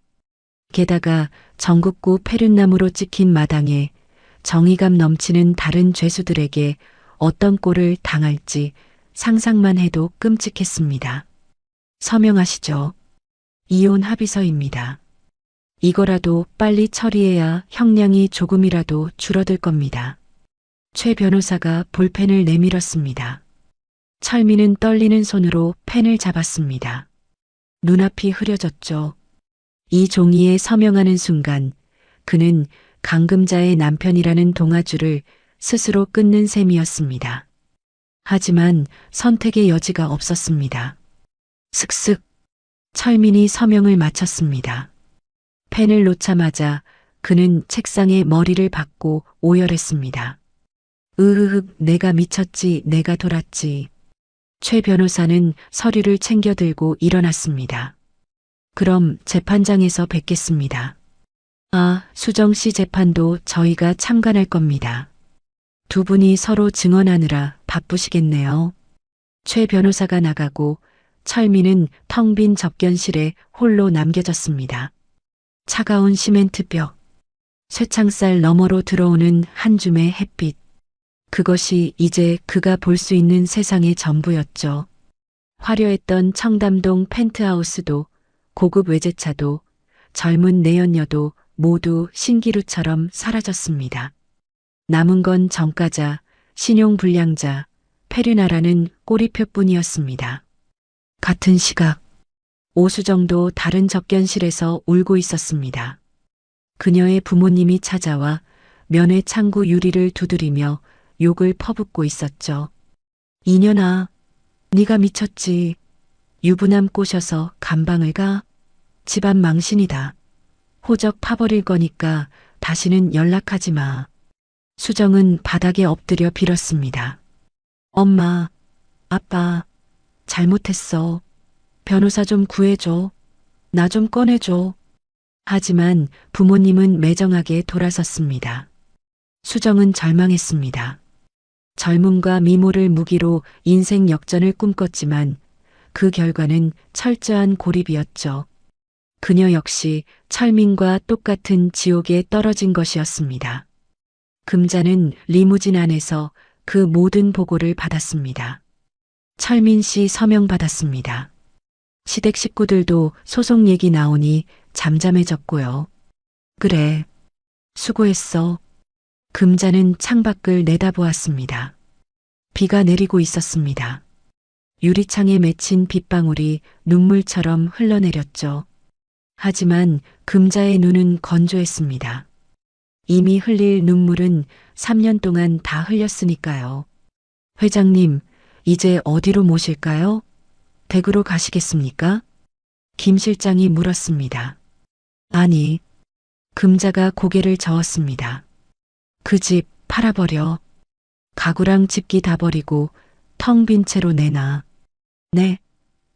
게다가 전국구 페륜나무로 찍힌 마당에 정의감 넘치는 다른 죄수들에게 어떤 꼴을 당할지 상상만 해도 끔찍했습니다. 서명하시죠. 이혼 합의서입니다. 이거라도 빨리 처리해야 형량이 조금이라도 줄어들 겁니다. 최 변호사가 볼펜을 내밀었습니다. 철민은 떨리는 손으로 펜을 잡았습니다. 눈앞이 흐려졌죠. 이 종이에 서명하는 순간 그는 강금자의 남편이라는 동아줄을 스스로 끊는 셈이었습니다. 하지만 선택의 여지가 없었습니다. 슥슥 철민이 서명을 마쳤습니다. 펜을 놓자마자 그는 책상에 머리를 박고 오열했습니다. 으흐흑, 내가 미쳤지, 내가 돌았지. 최 변호사는 서류를 챙겨 들고 일어났습니다. 그럼 재판장에서 뵙겠습니다. 아, 수정 씨 재판도 저희가 참관할 겁니다. 두 분이 서로 증언하느라 바쁘시겠네요. 최 변호사가 나가고 철민은 텅 빈 접견실에 홀로 남겨졌습니다. 차가운 시멘트벽, 쇠창살 너머로 들어오는 한 줌의 햇빛. 그것이 이제 그가 볼 수 있는 세상의 전부였죠. 화려했던 청담동 펜트하우스도 고급 외제차도 젊은 내연녀도 모두 신기루처럼 사라졌습니다. 남은 건 정가자, 신용불량자, 페륜나라는 꼬리표뿐이었습니다. 같은 시각, 오수정도 다른 접견실에서 울고 있었습니다. 그녀의 부모님이 찾아와 면회 창구 유리를 두드리며 욕을 퍼붓고 있었죠. 이년아, 네가 미쳤지. 유부남 꼬셔서 감방을 가? 집안 망신이다. 호적 파버릴 거니까 다시는 연락하지 마. 수정은 바닥에 엎드려 빌었습니다. 엄마, 아빠, 잘못했어. 변호사 좀 구해줘. 나 좀 꺼내줘. 하지만 부모님은 매정하게 돌아섰습니다. 수정은 절망했습니다. 젊음과 미모를 무기로 인생 역전을 꿈꿨지만 그 결과는 철저한 고립이었죠. 그녀 역시 철민과 똑같은 지옥에 떨어진 것이었습니다. 금자는 리무진 안에서 그 모든 보고를 받았습니다. 철민 씨 서명 받았습니다. 시댁 식구들도 소송 얘기 나오니 잠잠해졌고요. 그래, 수고했어. 금자는 창밖을 내다보았습니다. 비가 내리고 있었습니다. 유리창에 맺힌 빗방울이 눈물처럼 흘러내렸죠. 하지만 금자의 눈은 건조했습니다. 이미 흘릴 눈물은 3년 동안 다 흘렸으니까요. 회장님, 이제 어디로 모실까요? 댁으로 가시겠습니까? 김 실장이 물었습니다. 아니, 금자가 고개를 저었습니다. 그 집 팔아버려. 가구랑 집기 다 버리고 텅 빈 채로 내놔. 네,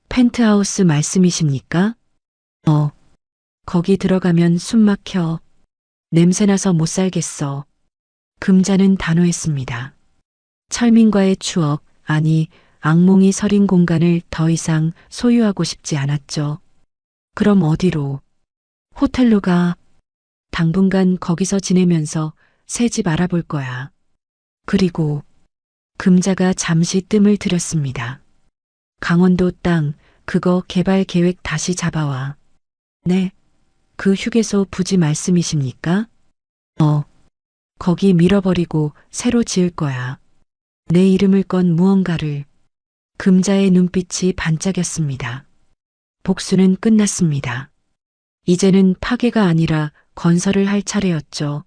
펜트하우스 말씀이십니까? 거기 들어가면 숨 막혀. 냄새나서 못 살겠어. 금자는 단호했습니다. 철민과의 추억, 아니, 악몽이 서린 공간을 더 이상 소유하고 싶지 않았죠. 그럼 어디로? 호텔로 가. 당분간 거기서 지내면서 새 집 알아볼 거야. 그리고 금자가 잠시 뜸을 들였습니다. 강원도 땅, 그거 개발 계획 다시 잡아와. 네. 그 휴게소 부지 말씀이십니까? 거기 밀어버리고 새로 지을 거야. 내 이름을 건 무언가를. 금자의 눈빛이 반짝였습니다. 복수는 끝났습니다. 이제는 파괴가 아니라 건설을 할 차례였죠.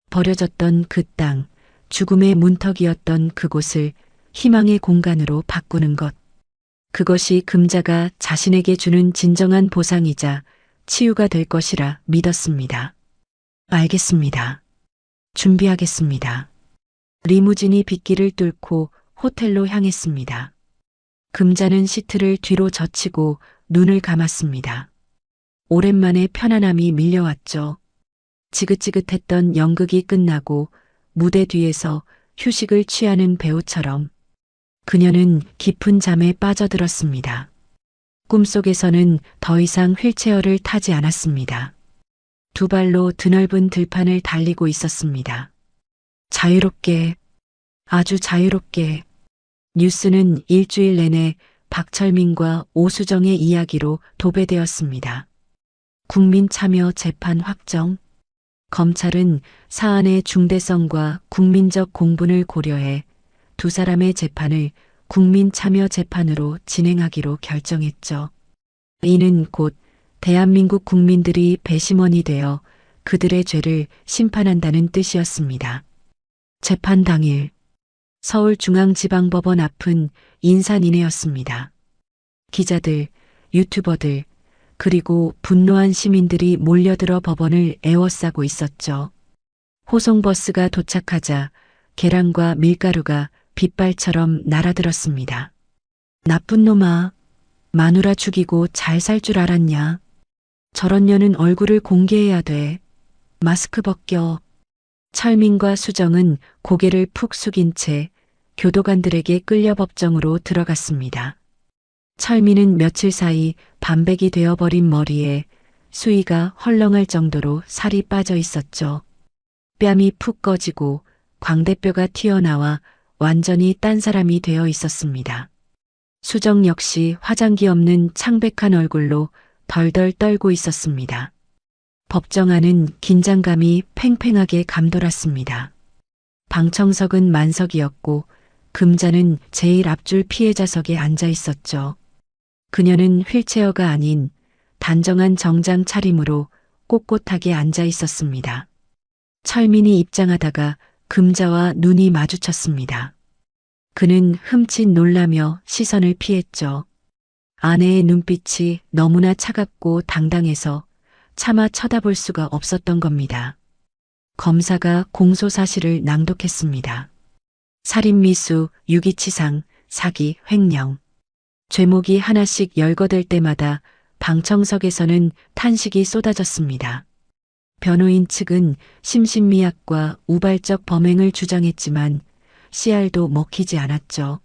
버려졌던 그 땅, 죽음의 문턱이었던 그곳을 희망의 공간으로 바꾸는 것. 그것이 금자가 자신에게 주는 진정한 보상이자 치유가 될 것이라 믿었습니다. 알겠습니다. 준비하겠습니다. 리무진이 빗길을 뚫고 호텔로 향했습니다. 금자는 시트를 뒤로 젖히고 눈을 감았습니다. 오랜만에 편안함이 밀려왔죠. 지긋지긋했던 연극이 끝나고 무대 뒤에서 휴식을 취하는 배우처럼 그녀는 깊은 잠에 빠져들었습니다. 꿈속에서는 더 이상 휠체어를 타지 않았습니다. 두 발로 드넓은 들판을 달리고 있었습니다. 자유롭게, 아주 자유롭게. 뉴스는 일주일 내내 박철민과 오수정의 이야기로 도배되었습니다. 국민 참여 재판 확정. 검찰은 사안의 중대성과 국민적 공분을 고려해 두 사람의 재판을 국민 참여 재판으로 진행하기로 결정했죠. 이는 곧 대한민국 국민들이 배심원이 되어 그들의 죄를 심판한다는 뜻이었습니다. 재판 당일 서울중앙지방법원 앞은 인산인해였습니다. 기자들, 유튜버들, 그리고 분노한 시민들이 몰려들어 법원을 에워싸고 있었죠. 호송버스가 도착하자 계란과 밀가루가 빗발처럼 날아들었습니다. 나쁜 놈아, 마누라 죽이고 잘 살 줄 알았냐? 저런 년은 얼굴을 공개해야 돼. 마스크 벗겨. 철민과 수정은 고개를 푹 숙인 채 교도관들에게 끌려 법정으로 들어갔습니다. 철민은 며칠 사이 반백이 되어버린 머리에 수위가 헐렁할 정도로 살이 빠져 있었죠. 뺨이 푹 꺼지고 광대뼈가 튀어나와 완전히 딴 사람이 되어 있었습니다. 수정 역시 화장기 없는 창백한 얼굴로 덜덜 떨고 있었습니다. 법정 안은 긴장감이 팽팽하게 감돌았습니다. 방청석은 만석이었고 금자는 제일 앞줄 피해자석에 앉아 있었죠. 그녀는 휠체어가 아닌 단정한 정장 차림으로 꼿꼿하게 앉아 있었습니다. 철민이 입장하다가 금자와 눈이 마주쳤습니다. 그는 흠칫 놀라며 시선을 피했죠. 아내의 눈빛이 너무나 차갑고 당당해서 차마 쳐다볼 수가 없었던 겁니다. 검사가 공소 사실을 낭독했습니다. 살인미수, 유기치상, 사기, 횡령. 죄목이 하나씩 열거될 때마다 방청석에서는 탄식이 쏟아졌습니다. 변호인 측은 심신미약과 우발적 범행을 주장했지만 씨알도 먹히지 않았죠.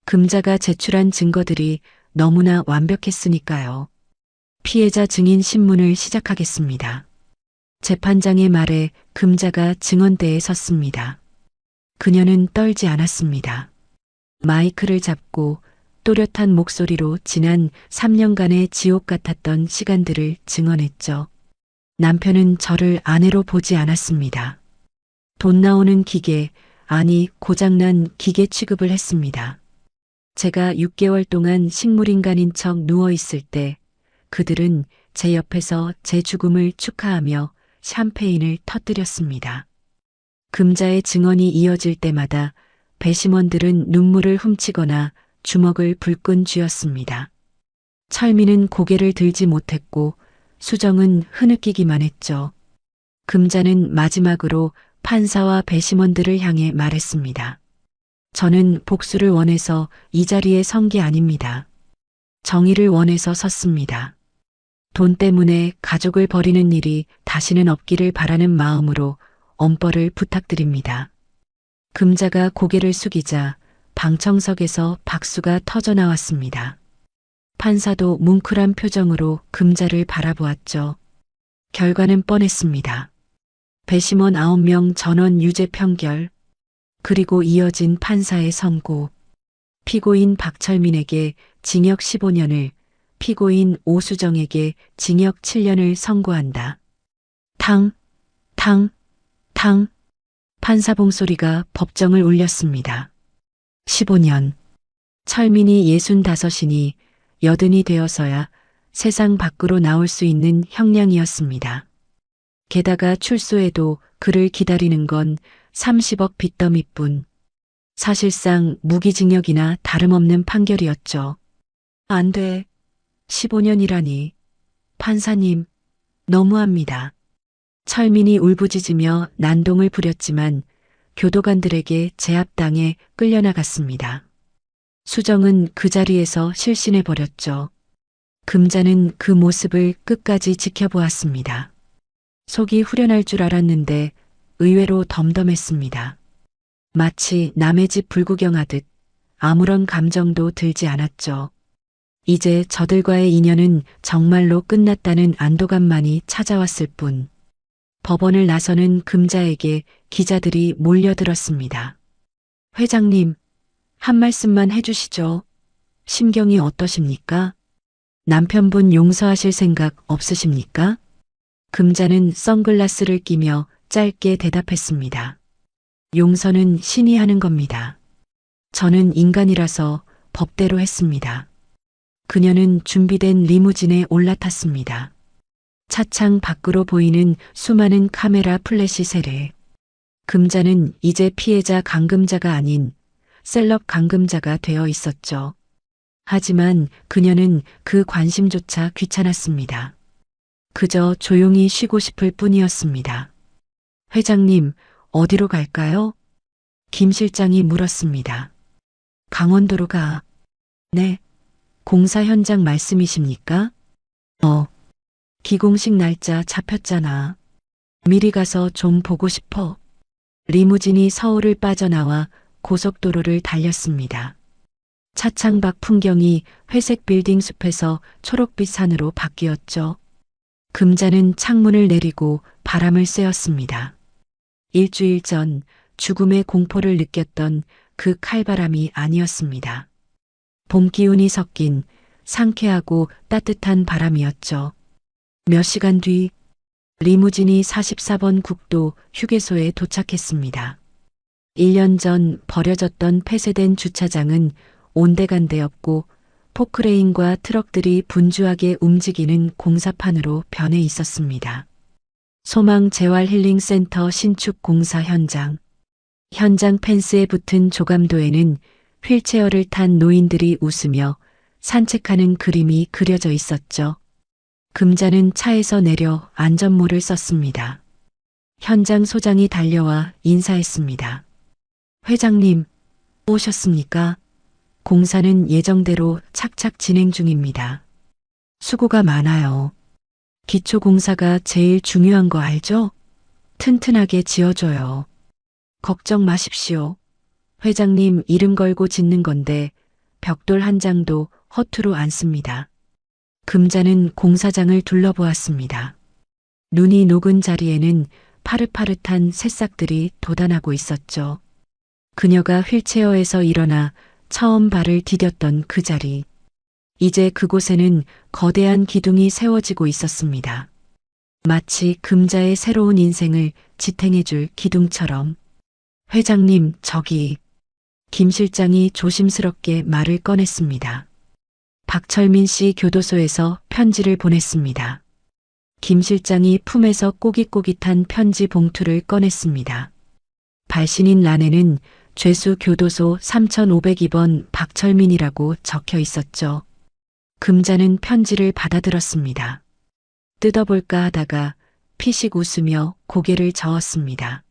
금자가 제출한 증거들이 너무나 완벽했으니까요. 피해자 증인 신문을 시작하겠습니다. 재판장의 말에 금자가 증언대에 섰습니다. 그녀는 떨지 않았습니다. 마이크를 잡고 또렷한 목소리로 지난 3년간의 지옥 같았던 시간들을 증언했죠. 남편은 저를 아내로 보지 않았습니다. 돈 나오는 기계, 아니 고장난 기계 취급을 했습니다. 제가 6개월 동안 식물인간인 척 누워있을 때 그들은 제 옆에서 제 죽음을 축하하며 샴페인을 터뜨렸습니다. 금자의 증언이 이어질 때마다 배심원들은 눈물을 훔치거나 주먹을 불끈 쥐었습니다. 철민은 고개를 들지 못했고 수정은 흐느끼기만 했죠. 금자는 마지막으로 판사와 배심원들을 향해 말했습니다. 저는 복수를 원해서 이 자리에 선 게 아닙니다. 정의를 원해서 섰습니다. 돈 때문에 가족을 버리는 일이 다시는 없기를 바라는 마음으로 엄벌을 부탁드립니다. 금자가 고개를 숙이자 방청석에서 박수가 터져 나왔습니다. 판사도 뭉클한 표정으로 금자를 바라보았죠. 결과는 뻔했습니다. 배심원 9명 전원 유죄 판결, 그리고 이어진 판사의 선고. 피고인 박철민에게 징역 15년을, 피고인 오수정에게 징역 7년을 선고한다. 탕, 탕, 탕. 판사 봉소리가 법정을 울렸습니다. 15년. 철민이 65이니 80이 되어서야 세상 밖으로 나올 수 있는 형량이었습니다. 게다가 출소해도 그를 기다리는 건 30억 빚더미뿐. 사실상 무기징역이나 다름없는 판결이었죠. 안 돼. 15년이라니. 판사님, 너무합니다. 철민이 울부짖으며 난동을 부렸지만 교도관들에게 제압당해 끌려나갔습니다. 수정은 그 자리에서 실신해버렸죠. 금자는 그 모습을 끝까지 지켜보았습니다. 속이 후련할 줄 알았는데 의외로 덤덤했습니다. 마치 남의 집 불구경하듯 아무런 감정도 들지 않았죠. 이제 저들과의 인연은 정말로 끝났다는 안도감만이 찾아왔을 뿐. 법원을 나서는 금자에게 기자들이 몰려들었습니다. 회장님, 한 말씀만 해주시죠. 심경이 어떠십니까? 남편분 용서하실 생각 없으십니까? 금자는 선글라스를 끼며 짧게 대답했습니다. 용서는 신이 하는 겁니다. 저는 인간이라서 법대로 했습니다. 그녀는 준비된 리무진에 올라탔습니다. 차창 밖으로 보이는 수많은 카메라 플래시 세례. 금자는 이제 피해자 강금자가 아닌 셀럽 강금자가 되어 있었죠. 하지만 그녀는 그 관심조차 귀찮았습니다. 그저 조용히 쉬고 싶을 뿐이었습니다. 회장님, 어디로 갈까요? 김 실장이 물었습니다. 강원도로 가. 네. 공사 현장 말씀이십니까? 기공식 날짜 잡혔잖아. 미리 가서 좀 보고 싶어. 리무진이 서울을 빠져나와 고속도로를 달렸습니다. 차창 밖 풍경이 회색 빌딩 숲에서 초록빛 산으로 바뀌었죠. 금자는 창문을 내리고 바람을 쐬었습니다. 일주일 전 죽음의 공포를 느꼈던 그 칼바람이 아니었습니다. 봄 기운이 섞인 상쾌하고 따뜻한 바람이었죠. 몇 시간 뒤 리무진이 44번 국도 휴게소에 도착했습니다. 1년 전 버려졌던 폐쇄된 주차장은 온데간데 없고 포크레인과 트럭들이 분주하게 움직이는 공사판으로 변해 있었습니다. 소망 재활힐링센터 신축 공사 현장. 현장 펜스에 붙은 조감도에는 휠체어를 탄 노인들이 웃으며 산책하는 그림이 그려져 있었죠. 금자는 차에서 내려 안전모를 썼습니다. 현장 소장이 달려와 인사했습니다. 회장님, 오셨습니까? 공사는 예정대로 착착 진행 중입니다. 수고가 많아요. 기초공사가 제일 중요한 거 알죠? 튼튼하게 지어줘요. 걱정 마십시오. 회장님 이름 걸고 짓는 건데 벽돌 한 장도 허투루 안 씁니다. 금자는 공사장을 둘러보았습니다. 눈이 녹은 자리에는 파릇파릇한 새싹들이 돋아나고 있었죠. 그녀가 휠체어에서 일어나 처음 발을 디뎠던 그 자리. 이제 그곳에는 거대한 기둥이 세워지고 있었습니다. 마치 금자의 새로운 인생을 지탱해줄 기둥처럼. 회장님, 저기. 김 실장이 조심스럽게 말을 꺼냈습니다. 박철민 씨 교도소에서 편지를 보냈습니다. 김 실장이 품에서 꼬깃꼬깃한 편지 봉투를 꺼냈습니다. 발신인 란에는 죄수 교도소 3502번 박철민이라고 적혀 있었죠. 금자는 편지를 받아들었습니다. 뜯어볼까 하다가 피식 웃으며 고개를 저었습니다.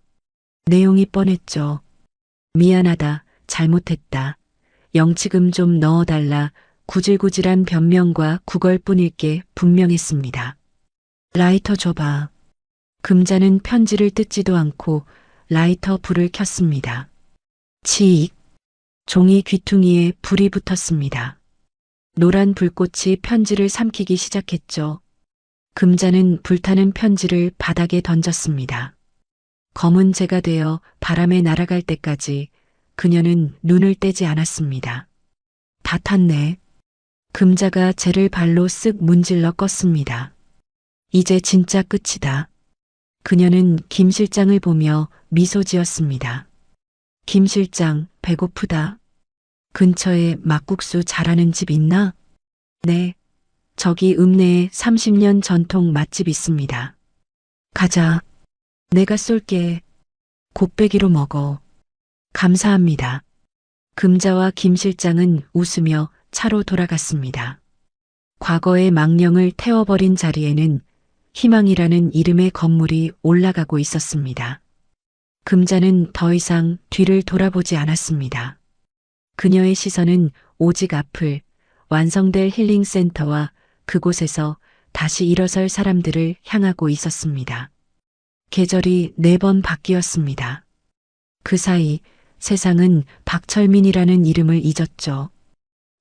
내용이 뻔했죠. 미안하다, 잘못했다. 영치금 좀 넣어달라. 구질구질한 변명과 구걸뿐일 게 분명했습니다. 라이터 줘봐. 금자는 편지를 뜯지도 않고 라이터 불을 켰습니다. 치익. 종이 귀퉁이에 불이 붙었습니다. 노란 불꽃이 편지를 삼키기 시작했죠. 금자는 불타는 편지를 바닥에 던졌습니다. 검은 재가 되어 바람에 날아갈 때까지 그녀는 눈을 떼지 않았습니다. 다 탔네. 금자가 재를 발로 쓱 문질러 껐습니다. 이제 진짜 끝이다. 그녀는 김 실장을 보며 미소 지었습니다. 김 실장, 배고프다. 근처에 막국수 잘하는 집 있나? 네. 저기 읍내에 30년 전통 맛집 있습니다. 가자. 내가 쏠게. 곱빼기로 먹어. 감사합니다. 금자와 김 실장은 웃으며 차로 돌아갔습니다. 과거의 망령을 태워버린 자리에는 희망이라는 이름의 건물이 올라가고 있었습니다. 금자는 더 이상 뒤를 돌아보지 않았습니다. 그녀의 시선은 오직 앞을 완성될 힐링센터와 그곳에서 다시 일어설 사람들을 향하고 있었습니다. 계절이 4번 바뀌었습니다. 그 사이 세상은 박철민이라는 이름을 잊었죠.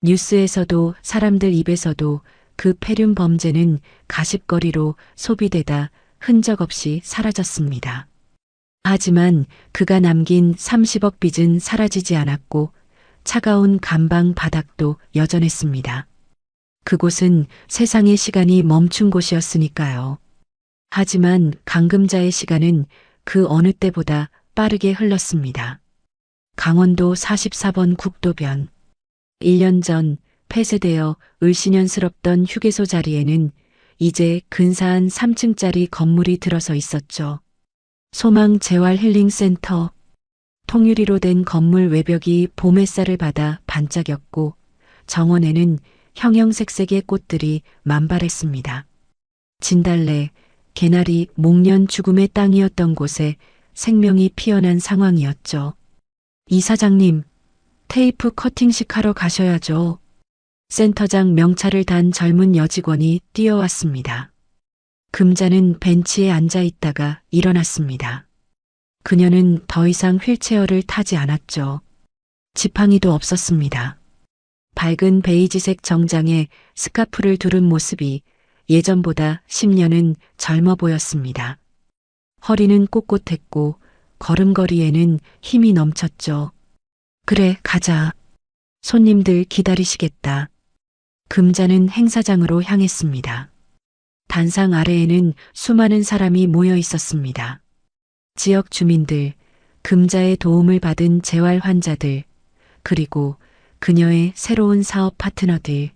뉴스에서도 사람들 입에서도 그 폐륜 범죄는 가십거리로 소비되다 흔적 없이 사라졌습니다. 하지만 그가 남긴 30억 빚은 사라지지 않았고 차가운 감방 바닥도 여전했습니다. 그곳은 세상의 시간이 멈춘 곳이었으니까요. 하지만 강금자의 시간은 그 어느 때보다 빠르게 흘렀습니다. 강원도 44번 국도변. 1년 전 폐쇄되어 을씨년스럽던 휴게소 자리에는 이제 근사한 3층짜리 건물이 들어서 있었죠. 소망 재활 힐링센터. 통유리로 된 건물 외벽이 봄 햇살을 받아 반짝였고 정원에는 형형색색의 꽃들이 만발했습니다. 진달래, 개나리, 목련 죽음의 땅이었던 곳에 생명이 피어난 상황이었죠. 이사장님, 테이프 커팅식 하러 가셔야죠. 센터장 명찰을 단 젊은 여직원이 뛰어왔습니다. 금자는 벤치에 앉아 있다가 일어났습니다. 그녀는 더 이상 휠체어를 타지 않았죠. 지팡이도 없었습니다. 밝은 베이지색 정장에 스카프를 두른 모습이 예전보다 10년은 젊어 보였습니다. 허리는 꼿꼿했고 걸음걸이에는 힘이 넘쳤죠. 그래, 가자. 손님들 기다리시겠다. 금자는 행사장으로 향했습니다. 단상 아래에는 수많은 사람이 모여 있었습니다. 지역 주민들, 금자의 도움을 받은 재활 환자들, 그리고 그녀의 새로운 사업 파트너들,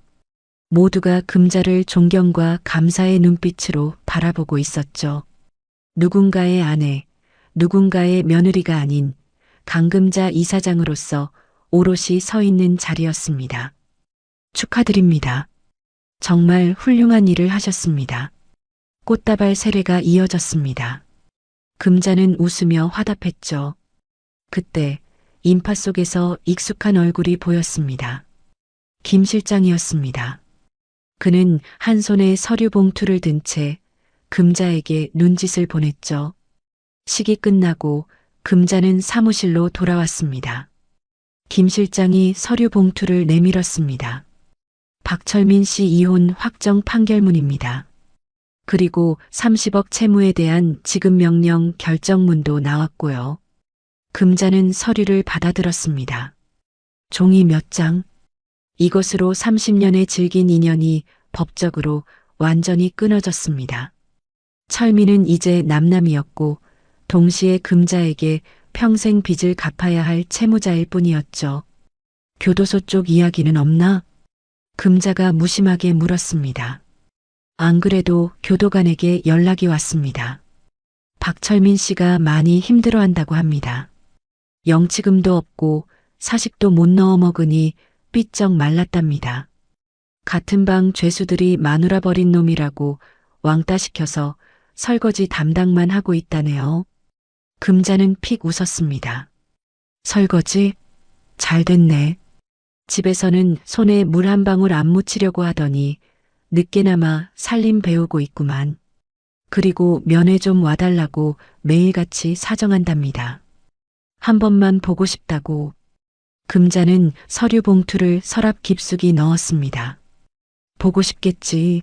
모두가 금자를 존경과 감사의 눈빛으로 바라보고 있었죠. 누군가의 아내, 누군가의 며느리가 아닌 강금자 이사장으로서 오롯이 서 있는 자리였습니다. 축하드립니다. 정말 훌륭한 일을 하셨습니다. 꽃다발 세례가 이어졌습니다. 금자는 웃으며 화답했죠. 그때 인파 속에서 익숙한 얼굴이 보였습니다. 김 실장이었습니다. 그는 한 손에 서류 봉투를 든 채 금자에게 눈짓을 보냈죠. 식이 끝나고 금자는 사무실로 돌아왔습니다. 김 실장이 서류 봉투를 내밀었습니다. 박철민 씨 이혼 확정 판결문입니다. 그리고 30억 채무에 대한 지급 명령 결정문도 나왔고요. 금자는 서류를 받아들었습니다. 종이 몇 장? 이것으로 30년의 질긴 인연이 법적으로 완전히 끊어졌습니다. 철민은 이제 남남이었고 동시에 금자에게 평생 빚을 갚아야 할 채무자일 뿐이었죠. 교도소 쪽 이야기는 없나? 금자가 무심하게 물었습니다. 안 그래도 교도관에게 연락이 왔습니다. 박철민 씨가 많이 힘들어한다고 합니다. 영치금도 없고 사식도 못 넣어 먹으니 삐쩍 말랐답니다. 같은 방 죄수들이 마누라 버린 놈이라고 왕따 시켜서 설거지 담당만 하고 있다네요. 금자는 픽 웃었습니다. 설거지? 잘 됐네. 집에서는 손에 물 한 방울 안 묻히려고 하더니 늦게나마 살림 배우고 있구만. 그리고 면회 좀 와달라고 매일같이 사정한답니다. 한 번만 보고 싶다고. 금자는 서류 봉투를 서랍 깊숙이 넣었습니다. 보고 싶겠지.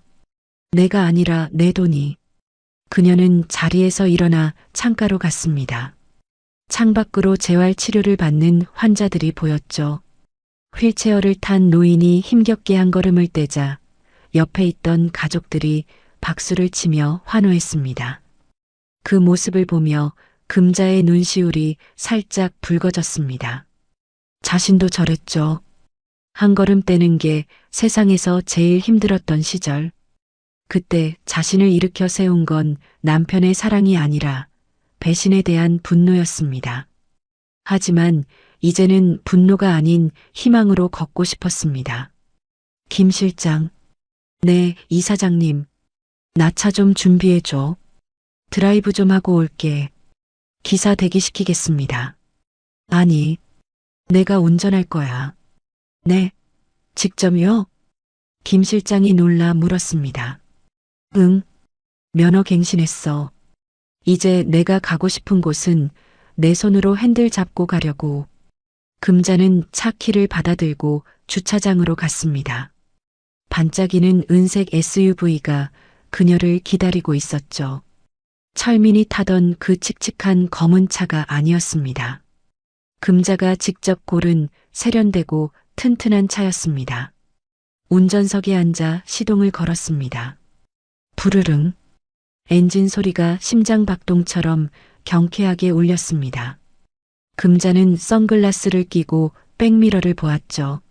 내가 아니라 내 돈이. 그녀는 자리에서 일어나 창가로 갔습니다. 창밖으로 재활 치료를 받는 환자들이 보였죠. 휠체어를 탄 노인이 힘겹게 한 걸음을 떼자 옆에 있던 가족들이 박수를 치며 환호했습니다. 그 모습을 보며 금자의 눈시울이 살짝 붉어졌습니다. 자신도 저랬죠. 한 걸음 떼는 게 세상에서 제일 힘들었던 시절. 그때 자신을 일으켜 세운 건 남편의 사랑이 아니라 배신에 대한 분노였습니다. 하지만 이제는 분노가 아닌 희망으로 걷고 싶었습니다. 김 실장. 네, 이사장님. 나 차 좀 준비해줘. 드라이브 좀 하고 올게. 기사 대기시키겠습니다. 아니, 내가 운전할 거야. 네, 직접요? 김 실장이 놀라 물었습니다. 응, 면허 갱신했어. 이제 내가 가고 싶은 곳은 내 손으로 핸들 잡고 가려고. 금자는 차 키를 받아들고 주차장으로 갔습니다. 반짝이는 은색 SUV가 그녀를 기다리고 있었죠. 철민이 타던 그 칙칙한 검은 차가 아니었습니다. 금자가 직접 고른 세련되고 튼튼한 차였습니다. 운전석에 앉아 시동을 걸었습니다. 부르릉. 엔진 소리가 심장 박동처럼 경쾌하게 울렸습니다. 금자는 선글라스를 끼고 백미러를 보았죠.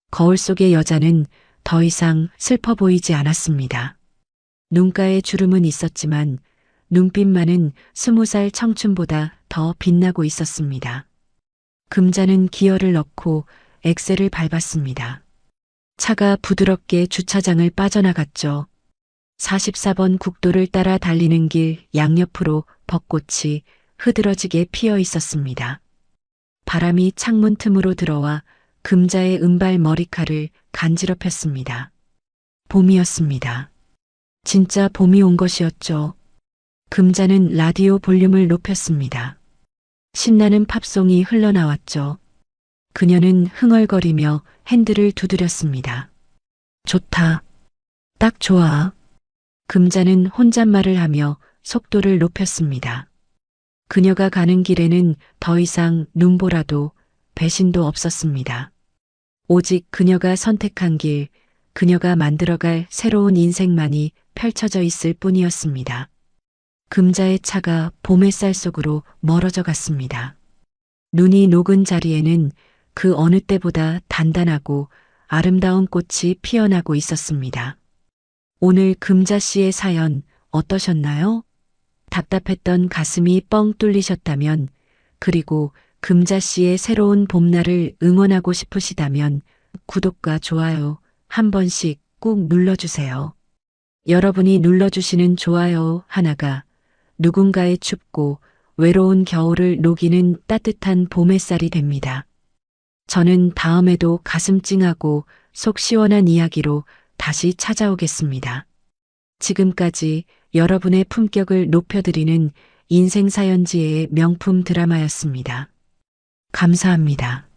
거울 속의 여자는 더 이상 슬퍼 보이지 않았습니다. 눈가에 주름은 있었지만 눈빛만은 20살 청춘보다 더 빛나고 있었습니다. 금자는 기어를 넣고 엑셀을 밟았습니다. 차가 부드럽게 주차장을 빠져나갔죠. 44번 국도를 따라 달리는 길 양옆으로 벚꽃이 흐드러지게 피어 있었습니다. 바람이 창문 틈으로 들어와 금자의 은발 머리칼을 간지럽혔습니다. 봄이었습니다. 진짜 봄이 온 것이었죠. 금자는 라디오 볼륨을 높였습니다. 신나는 팝송이 흘러나왔죠. 그녀는 흥얼거리며 핸들을 두드렸습니다. 좋다. 딱 좋아. 금자는 혼잣말을 하며 속도를 높였습니다. 그녀가 가는 길에는 더 이상 눈보라도 배신도 없었습니다. 오직 그녀가 선택한 길, 그녀가 만들어갈 새로운 인생만이 펼쳐져 있을 뿐이었습니다. 금자의 차가 봄 햇살 속으로 멀어져 갔습니다. 눈이 녹은 자리에는 그 어느 때보다 단단하고 아름다운 꽃이 피어나고 있었습니다. 오늘 금자 씨의 사연 어떠셨나요? 답답했던 가슴이 뻥 뚫리셨다면, 그리고 금자 씨의 새로운 봄날을 응원하고 싶으시다면 구독과 좋아요 한 번씩 꾹 눌러주세요. 여러분이 눌러주시는 좋아요 하나가 누군가의 춥고 외로운 겨울을 녹이는 따뜻한 봄 햇살이 됩니다. 저는 다음에도 가슴 찡하고 속 시원한 이야기로 다시 찾아오겠습니다. 지금까지 여러분의 품격을 높여드리는 인생사연지의 명품 드라마였습니다. 감사합니다.